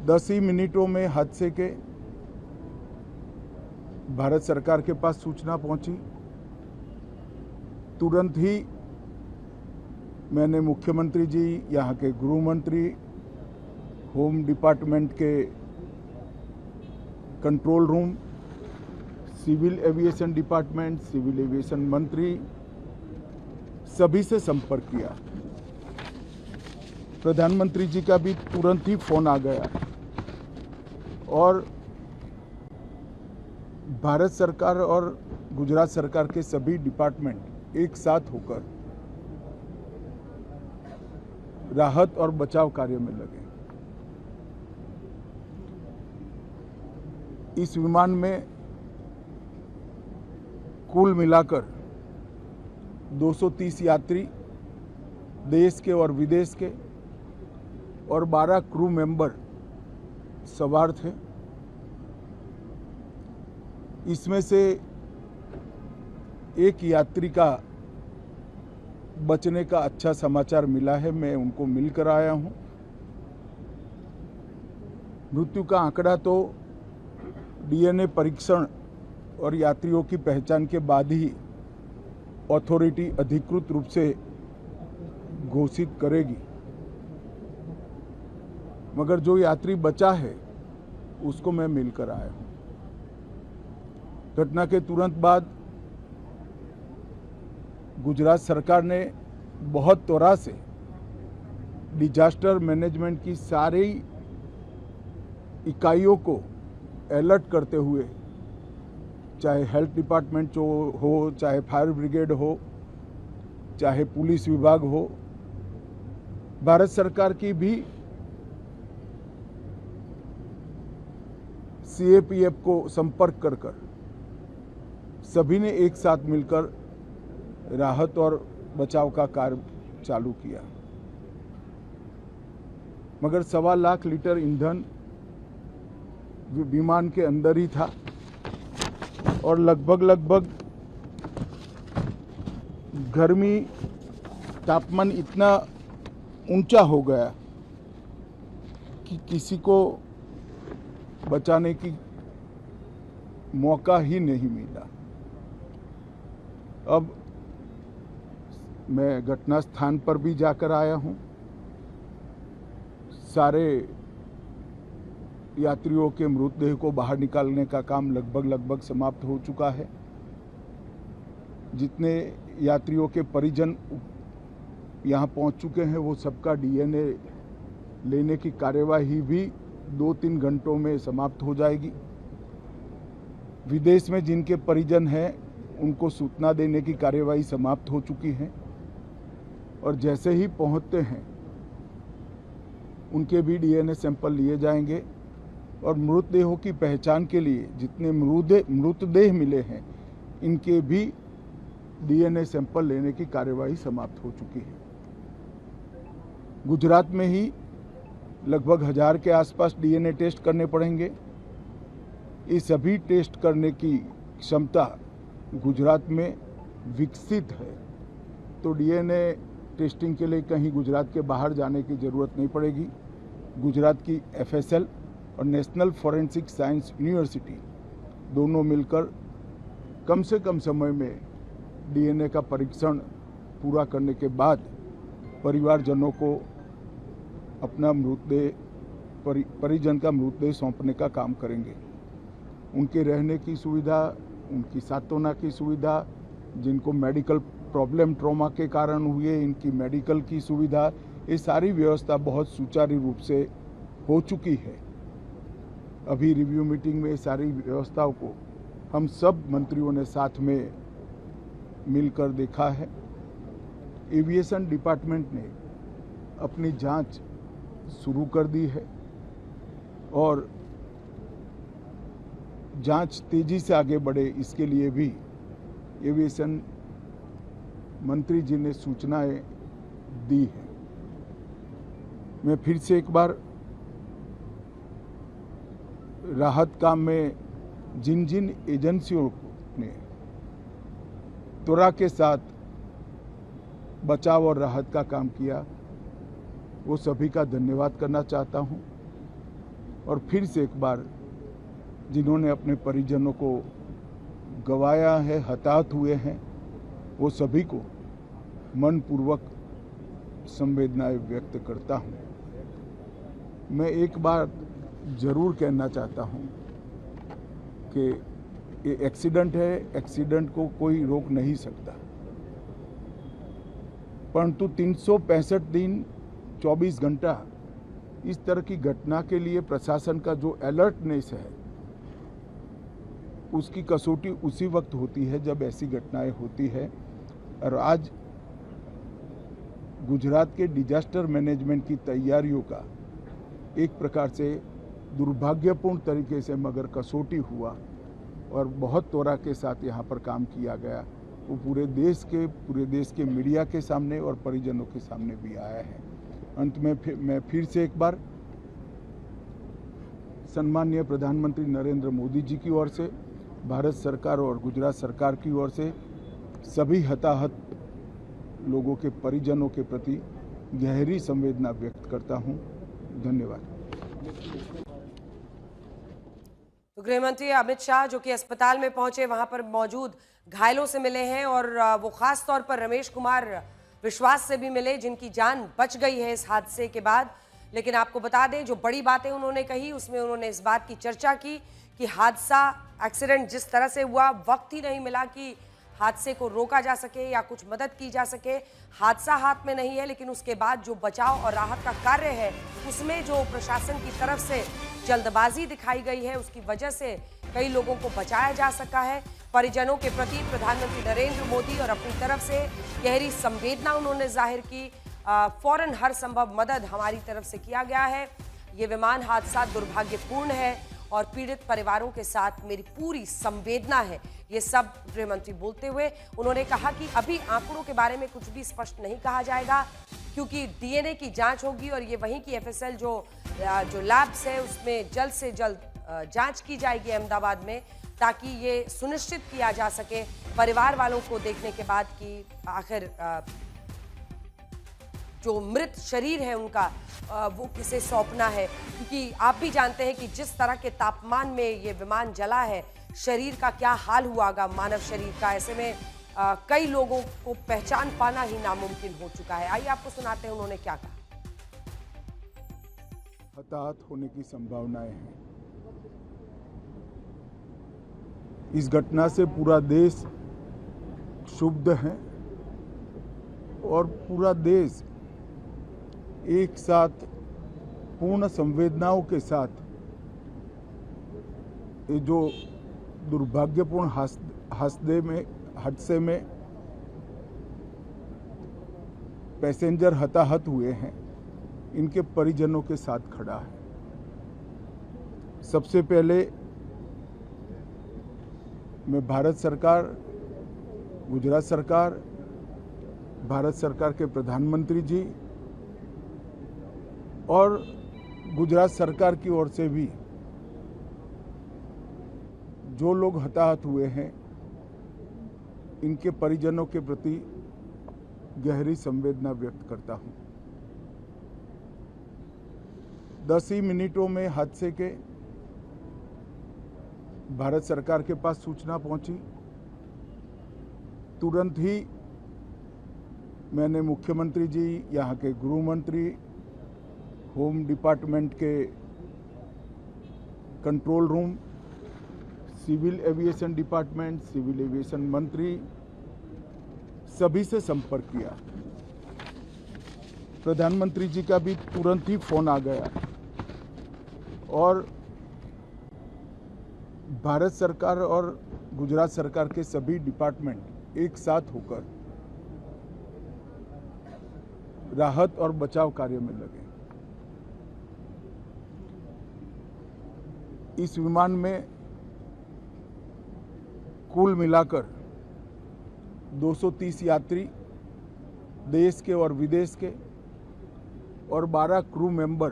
10 ही मिनटों में हादसे के भारत सरकार के पास सूचना पहुंची। तुरंत ही मैंने मुख्यमंत्री जी, यहाँ के गृह मंत्री, होम डिपार्टमेंट के control room, civil aviation department, civil aviation मंत्री, सभी से संपर्क किया। प्रधानमंत्री जी का भी तुरंत ही फोन आ गया और भारत सरकार और गुजरात सरकार के सभी डिपार्टमेंट एक साथ होकर राहत और बचाव कार्य में लगे। इस विमान में कुल मिलाकर 230 यात्री देश के और विदेश के और 12 क्रू मेंबर सवार थे। इसमें से एक यात्री का बचने का अच्छा समाचार मिला है, मैं उनको मिलकर आया हूं। मृत्यु का आंकड़ा तो डीएनए परीक्षण और यात्रियों की पहचान के बाद ही अथॉरिटी अधिकृत रूप से घोषित करेगी, मगर जो यात्री बचा है उसको मैं मिलकर आया हूं। घटना के तुरंत बाद गुजरात सरकार ने बहुत त्वरा से डिजास्टर मैनेजमेंट की सारी इकाइयों को अलर्ट करते हुए, चाहे हेल्थ डिपार्टमेंट जो हो, चाहे फायर ब्रिगेड हो, चाहे पुलिस विभाग हो, भारत सरकार की भी सीएपीएफ को संपर्क कर सभी ने एक साथ मिलकर राहत और बचाव का कार्य चालू किया। मगर 1.25 लाख लीटर ईंधन विमान के अंदर ही था और लगभग गर्मी, तापमान इतना ऊंचा हो गया कि किसी को बचाने की मौका ही नहीं मिला। अब मैं घटना स्थान पर भी जाकर आया हूं। सारे यात्रियों के मृतदेह को बाहर निकालने का काम लगभग समाप्त हो चुका है। जितने यात्रियों के परिजन यहां पहुंच चुके हैं, वो सबका डीएनए लेने की कार्यवाही भी 2-3 घंटों में समाप्त हो जाएगी। विदेश में जिनके परिजन हैं, उनको सूचना देने की कार्यवाही समाप्त हो चुकी है और जैसे ही पहुंचते हैं उनके भी डीएनए सैंपल लिए जाएंगे और मृतदेहों की पहचान के लिए जितने मृतदेह मिले हैं, इनके भी डीएनए सैंपल लेने की कार्यवाही समाप्त हो चुकी है। गुजरात में ही लगभग 1000 के आसपास डीएनए टेस्ट करने पड़ेंगे। ये सभी टेस्ट करने की क्षमता गुजरात में विकसित है, तो डीएनए टेस्टिंग के लिए कहीं गुजरात के बाहर जाने की ज़रूरत नहीं पड़ेगी। गुजरात की एफएसएल और नेशनल फॉरेंसिक साइंस यूनिवर्सिटी दोनों मिलकर कम से कम समय में डीएनए का परीक्षण पूरा करने के बाद परिवारजनों को अपना मृतदेह, परिजन का मृतदेह सौंपने का काम करेंगे। उनके रहने की सुविधा, उनकी सांत्वना की सुविधा, जिनको मेडिकल प्रॉब्लम ट्रॉमा के कारण हुए, इनकी मेडिकल की सुविधा, ये सारी व्यवस्था बहुत सुचारू रूप से हो चुकी है। अभी रिव्यू मीटिंग में सारी व्यवस्थाओं को हम सब मंत्रियों ने साथ में मिलकर देखा है। एविएशन डिपार्टमेंट ने अपनी जांच शुरू कर दी है और जांच तेजी से आगे बढ़े इसके लिए भी एविएशन मंत्री जी ने सूचनाएं दी है। मैं फिर से एक बार राहत काम में जिन जिन एजेंसियों ने त्वरा के साथ बचाव और राहत का काम किया वो सभी का धन्यवाद करना चाहता हूं और फिर से एक बार जिन्होंने अपने परिजनों को गंवाया है, हताहत हुए हैं, वो सभी को मनपूर्वक संवेदनाएं व्यक्त करता हूं। मैं एक बार जरूर कहना चाहता हूं कि ये एक्सीडेंट है, एक्सीडेंट को कोई रोक नहीं सकता, परंतु 365 दिन 24 घंटा इस तरह की घटना के लिए प्रशासन का जो अलर्टनेस है उसकी कसौटी उसी वक्त होती है जब ऐसी घटनाएं होती है। और आज गुजरात के डिजास्टर मैनेजमेंट की तैयारियों का एक प्रकार से दुर्भाग्यपूर्ण तरीके से मगर कसौटी हुआ और बहुत त्वरा के साथ यहाँ पर काम किया गया, वो पूरे देश के मीडिया के सामने और परिजनों के सामने भी आया है। अंत में मैं फिर से एक बार सम्माननीय प्रधानमंत्री नरेंद्र मोदी जी की ओर से, भारत सरकार और गुजरात सरकार की ओर से सभी हताहत लोगों के परिजनों के प्रति गहरी संवेदना व्यक्त करता हूं। धन्यवाद। तो गृह मंत्री अमित शाह जो कि अस्पताल में पहुंचे, वहां पर मौजूद घायलों से मिले हैं और वो खास तौर पर रमेश कुमार विश्वास से भी मिले जिनकी जान बच गई है इस हादसे के बाद। लेकिन आपको बता दें जो बड़ी बातें उन्होंने कही उसमें उन्होंने इस बात की चर्चा की कि हादसा, एक्सीडेंट जिस तरह से हुआ, वक्त ही नहीं मिला कि हादसे को रोका जा सके या कुछ मदद की जा सके। हादसा हाथ में नहीं है, लेकिन उसके बाद जो बचाव और राहत का कार्य है उसमें जो प्रशासन की तरफ से जल्दबाजी दिखाई गई है उसकी वजह से कई लोगों को बचाया जा सका है। परिजनों के प्रति प्रधानमंत्री नरेंद्र मोदी और अपनी तरफ से गहरी संवेदना उन्होंने जाहिर की। फौरन हर संभव मदद हमारी तरफ से किया गया है। ये विमान हादसा दुर्भाग्यपूर्ण है और पीड़ित परिवारों के साथ मेरी पूरी संवेदना है। ये सब गृह मंत्री बोलते हुए उन्होंने कहा कि अभी आंकड़ों के बारे में कुछ भी स्पष्ट नहीं कहा जाएगा क्योंकि डीएनए की जांच होगी और ये वहीं की एफएसएल जो लैब्स है उसमें जल्द से जल्द जांच की जाएगी अहमदाबाद में, ताकि ये सुनिश्चित किया जा सके परिवार वालों को देखने के बाद कि आखिर जो मृत शरीर है उनका वो किसे सौंपना है। क्योंकि आप भी जानते हैं कि जिस तरह के तापमान में ये विमान जला है, शरीर का क्या हाल हुआगा मानव शरीर का। ऐसे में कई लोगों को पहचान पाना ही नामुमकिन हो चुका है। आइए आपको सुनाते हैं उन्होंने क्या कहा। हताहत होने की संभावनाएं हैं। इस घटना से पूरा देश क्षुब्ध है और पूरा देश एक साथ पूर्ण संवेदनाओं के साथ ये जो दुर्भाग्यपूर्ण हादसे में पैसेंजर हताहत हुए हैं इनके परिजनों के साथ खड़ा है। सबसे पहले मैं भारत सरकार, गुजरात सरकार, भारत सरकार के प्रधानमंत्री जी और गुजरात सरकार की ओर से भी जो लोग हताहत हुए हैं इनके परिजनों के प्रति गहरी संवेदना व्यक्त करता हूं। 10 ही मिनटों में हादसे के भारत सरकार के पास सूचना पहुंची। तुरंत ही मैंने मुख्यमंत्री जी, यहाँ के गृह मंत्री, होम डिपार्टमेंट के control room, civil aviation department, civil aviation मंत्री, सभी से संपर्क किया। प्रधानमंत्री जी का भी तुरंत ही फोन आ गया और भारत सरकार और गुजरात सरकार के सभी डिपार्टमेंट एक साथ होकर राहत और बचाव कार्य में लगे। इस विमान में कुल मिलाकर 230 यात्री देश के और विदेश के और 12 क्रू मेंबर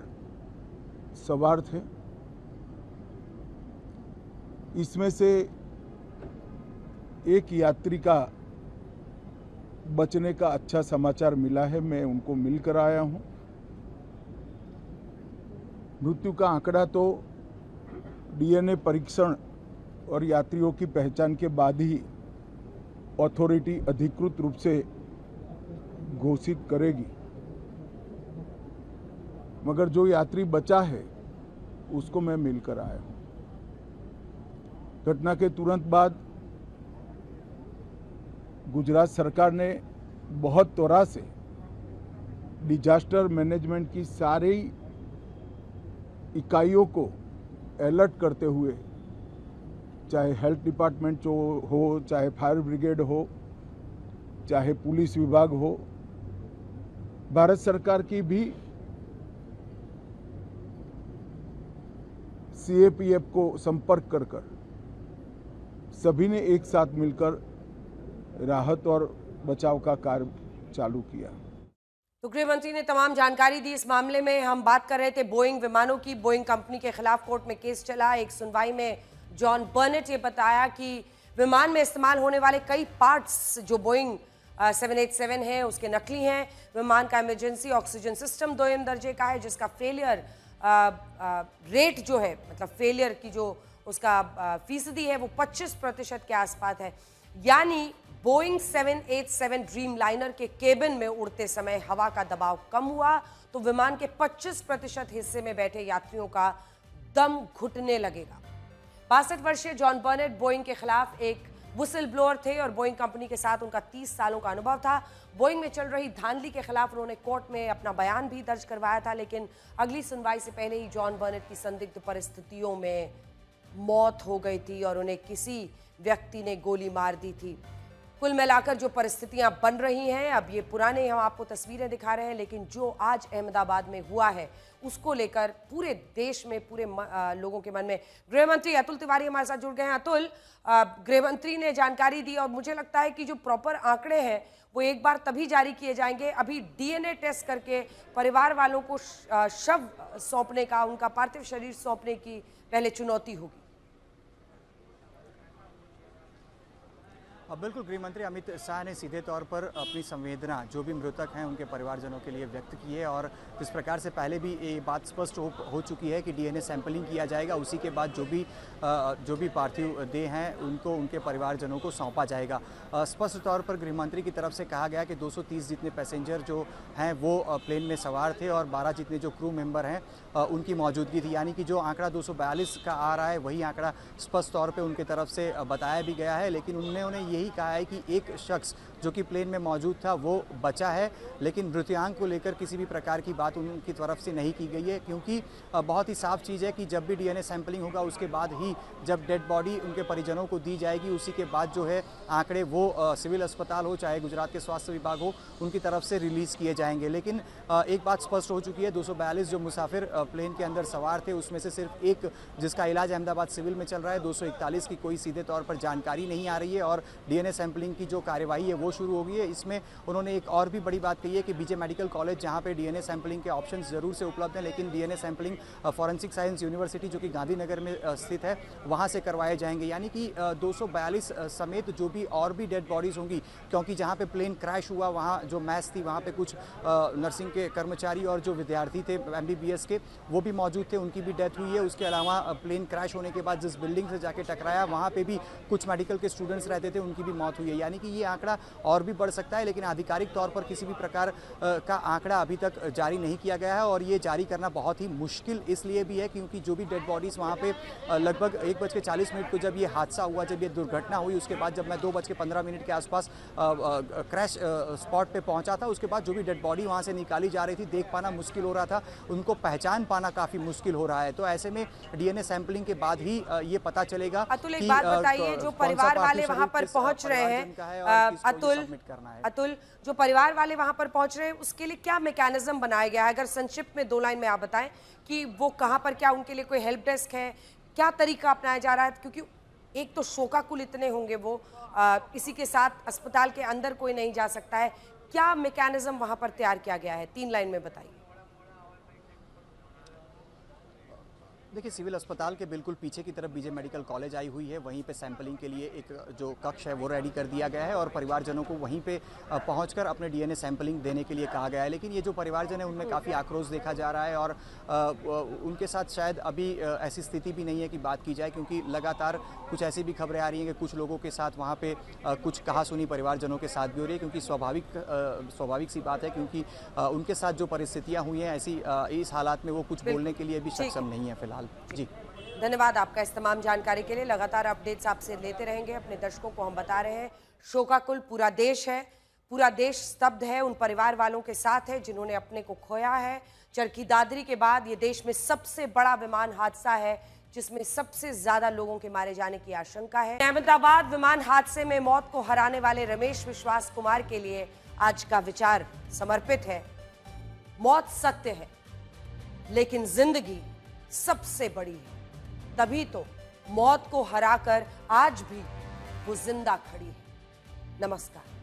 सवार थे। इसमें से एक यात्री का बचने का अच्छा समाचार मिला है, मैं उनको मिलकर आया हूं। मृत्यु का आंकड़ा तो डीएनए परीक्षण और यात्रियों की पहचान के बाद ही अथॉरिटी अधिकृत रूप से घोषित करेगी, मगर जो यात्री बचा है उसको मैं मिलकर आया हूं। घटना के तुरंत बाद गुजरात सरकार ने बहुत त्वरा से डिजास्टर मैनेजमेंट की सारी इकाइयों को अलर्ट करते हुए, चाहे हेल्थ डिपार्टमेंट जो हो, चाहे फायर ब्रिगेड हो, चाहे पुलिस विभाग हो, भारत सरकार की भी सीएपीएफ को संपर्क कर सभी ने एक साथ मिलकर राहत और बचाव का कार्य चालू किया। तो गृह मंत्री ने तमाम जानकारी दी। इस मामले में हम बात कर रहे थे बोइंग विमानों की। बोइंग कंपनी के खिलाफ कोर्ट में केस चला। एक सुनवाई में जॉन बर्नेट ये बताया कि विमान में इस्तेमाल होने वाले कई पार्ट्स जो बोइंग 787 है उसके नकली हैं। विमान का इमरजेंसी ऑक्सीजन सिस्टम 2M दर्जे का है, जिसका फेलियर रेट जो है, मतलब फेलियर की जो उसका फीसदी है वो 25% के आसपास है। यानी बोइंग 787 ड्रीम लाइनर के केबिन में उड़ते समय हवा का दबाव कम हुआ तो विमान के 25% हिस्से में बैठे यात्रियों का दम घुटने लगेगा। 62 वर्षीय जॉन बर्नेट बोइंग के खिलाफ एक विसल ब्लोअर थे और बोइंग कंपनी के साथ उनका 30 सालों का अनुभव था। बोइंग में चल रही धांधली के खिलाफ उन्होंने कोर्ट में अपना बयान भी दर्ज करवाया था, लेकिन अगली सुनवाई से पहले ही जॉन बर्नेट की संदिग्ध परिस्थितियों में मौत हो गई थी और उन्हें किसी व्यक्ति ने गोली मार दी थी। कुल मिलाकर जो परिस्थितियां बन रही हैं, अब ये पुराने हम आपको तस्वीरें दिखा रहे हैं, लेकिन जो आज अहमदाबाद में हुआ है उसको लेकर पूरे देश में, पूरे लोगों के मन में। गृह मंत्री अतुल तिवारी हमारे साथ जुड़ गए हैं। अतुल, गृह मंत्री ने जानकारी दी और मुझे लगता है कि जो प्रॉपर आंकड़े हैं वो एक बार तभी जारी किए जाएंगे। अभी डीएनए टेस्ट करके परिवार वालों को शव सौंपने का, उनका पार्थिव शरीर सौंपने की पहले चुनौती होगी। बिल्कुल, गृह मंत्री अमित शाह ने सीधे तौर पर अपनी संवेदना जो भी मृतक हैं उनके परिवारजनों के लिए व्यक्त की है और जिस प्रकार से पहले भी ये बात स्पष्ट हो चुकी है कि डीएनए सैंपलिंग किया जाएगा, उसी के बाद जो भी पार्थिव देह हैं उनको उनके परिवारजनों को सौंपा जाएगा। स्पष्ट तौर पर गृह मंत्री की तरफ से कहा गया कि 230 जितने पैसेंजर जो हैं वो प्लेन में सवार थे और 12 जितने जो क्रू मेंबर हैं उनकी मौजूदगी थी। यानी कि जो आंकड़ा 242 का आ रहा है वही आंकड़ा स्पष्ट तौर पर उनकी तरफ से बताया भी गया है, लेकिन उन्होंने यही कहा है कि एक शख्स जो कि प्लेन में मौजूद था वो बचा है, लेकिन मृत्यांक को लेकर किसी भी प्रकार की बात उनकी तरफ से नहीं की गई है, क्योंकि बहुत ही साफ चीज़ है कि जब भी डीएनए सैंपलिंग होगा उसके बाद ही जब डेड बॉडी उनके परिजनों को दी जाएगी, उसी के बाद जो है आंकड़े वो सिविल अस्पताल हो चाहे गुजरात के स्वास्थ्य विभाग हो उनकी तरफ से रिलीज़ किए जाएंगे। लेकिन एक बात स्पष्ट हो चुकी है, 242 जो मुसाफिर प्लेन के अंदर सवार थे उसमें से सिर्फ एक जिसका इलाज अहमदाबाद सिविल में चल रहा है, 241 की कोई सीधे तौर पर जानकारी नहीं आ रही है और डीएनए सैंपलिंग की जो कार्यवाही है वो शुरू हो गई है। इसमें उन्होंने एक और भी बड़ी बात कही है कि बीजे मेडिकल कॉलेज जहां पे डीएनए सैंपलिंग के ऑप्शंस जरूर से उपलब्ध हैं, लेकिन DNA sampling forensic science university जो कि गांधीनगर में स्थित है वहां से करवाए जाएंगे। यानी कि 242 समेत जो भी और भी डेड बॉडीज होंगी, क्योंकि जहां पे प्लेन क्रैश हुआ वहां जो मैच थी वहां पे कुछ नर्सिंग के कर्मचारी और जो विद्यार्थी थे एमबीबीएस के वो भी मौजूद थे, उनकी भी डेथ हुई है। उसके अलावा प्लेन क्रैश होने के बाद जिस बिल्डिंग से जाके टकराया वहाँ पे भी कुछ मेडिकल के स्टूडेंट्स रहते थे, उनकी भी मौत हुई है। यानी कि ये आंकड़ा और भी बढ़ सकता है, लेकिन आधिकारिक तौर पर किसी भी प्रकार का आंकड़ा अभी तक जारी नहीं किया गया है। और ये जारी करना बहुत ही मुश्किल इसलिए भी है क्योंकि जो भी डेड बॉडीज़ वहाँ पे लगभग 1:40 को जब ये हादसा हुआ, जब ये दुर्घटना हुई, उसके बाद जब मैं 2:15 के आसपास क्रैश स्पॉट पे पहुंचा था, उसके बाद जो भी डेड बॉडी वहाँ से निकाली जा रही थी, देख पाना मुश्किल हो रहा था, उनको पहचान पाना काफ़ी मुश्किल हो रहा है। तो ऐसे में डीएनए सैंपलिंग के बाद ही ये पता चलेगा। अतुल, एक बात बताइए, जो परिवार वाले वहाँ पर पहुँच रहे हैं, अतुल, जो परिवार वाले वहाँ पर पहुँच रहे हैं, उसके लिए क्या मैकेनिज्म बनाया गया है? अगर संक्षिप्त में 2 लाइन में आप बताएं कि वो कहाँ पर, क्या उनके लिए कोई हेल्प डेस्क है, क्या तरीका अपनाया जा रहा है? क्योंकि एक तो शोकाकुल इतने होंगे वो, इसी के साथ अस्पताल के अंदर कोई नहीं जा सकता है, क्या मैकेनिज्म वहां पर तैयार किया गया है? 3 लाइन में बताइए। देखिए, सिविल अस्पताल के बिल्कुल पीछे की तरफ बीजे मेडिकल कॉलेज आई हुई है, वहीं पे सैंपलिंग के लिए एक जो कक्ष है वो रेडी कर दिया गया है और परिवारजनों को वहीं पे पहुंचकर अपने डीएनए सैंपलिंग देने के लिए कहा गया है। लेकिन ये जो परिवारजन है उनमें काफ़ी आक्रोश देखा जा रहा है और उनके साथ शायद अभी ऐसी स्थिति भी नहीं है कि बात की जाए, क्योंकि लगातार कुछ ऐसी भी खबरें आ रही हैं कि कुछ लोगों के साथ वहाँ पर कुछ कहासुनी परिवारजनों के साथ भी हो रही है, क्योंकि स्वाभाविक सी बात है, क्योंकि उनके साथ जो परिस्थितियाँ हुई हैं ऐसी, इस हालात में वो कुछ बोलने के लिए भी सक्षम नहीं है फिलहाल। जी, धन्यवाद आपका इस तमाम जानकारी के लिए। लगातार अपडेट्स आपसे लेते रहेंगे। अपने दर्शकों को हम बता रहे हैं, शोकाकुल पूरा देश है, पूरा देश स्तब्ध है उन परिवार वालों के साथ है जिन्होंने अपने को खोया है। चरखी दादरी के बाद ये देश में सबसे बड़ा विमान हादसा है जिसमें सबसे ज्यादा लोगों के मारे जाने की आशंका है। अहमदाबाद विमान हादसे में मौत को हराने वाले रमेश विश्वास कुमार के लिए आज का विचार समर्पित है। मौत सत्य है, लेकिन जिंदगी सबसे बड़ी है, तभी तो मौत को हराकर आज भी वो जिंदा खड़ी है। नमस्कार।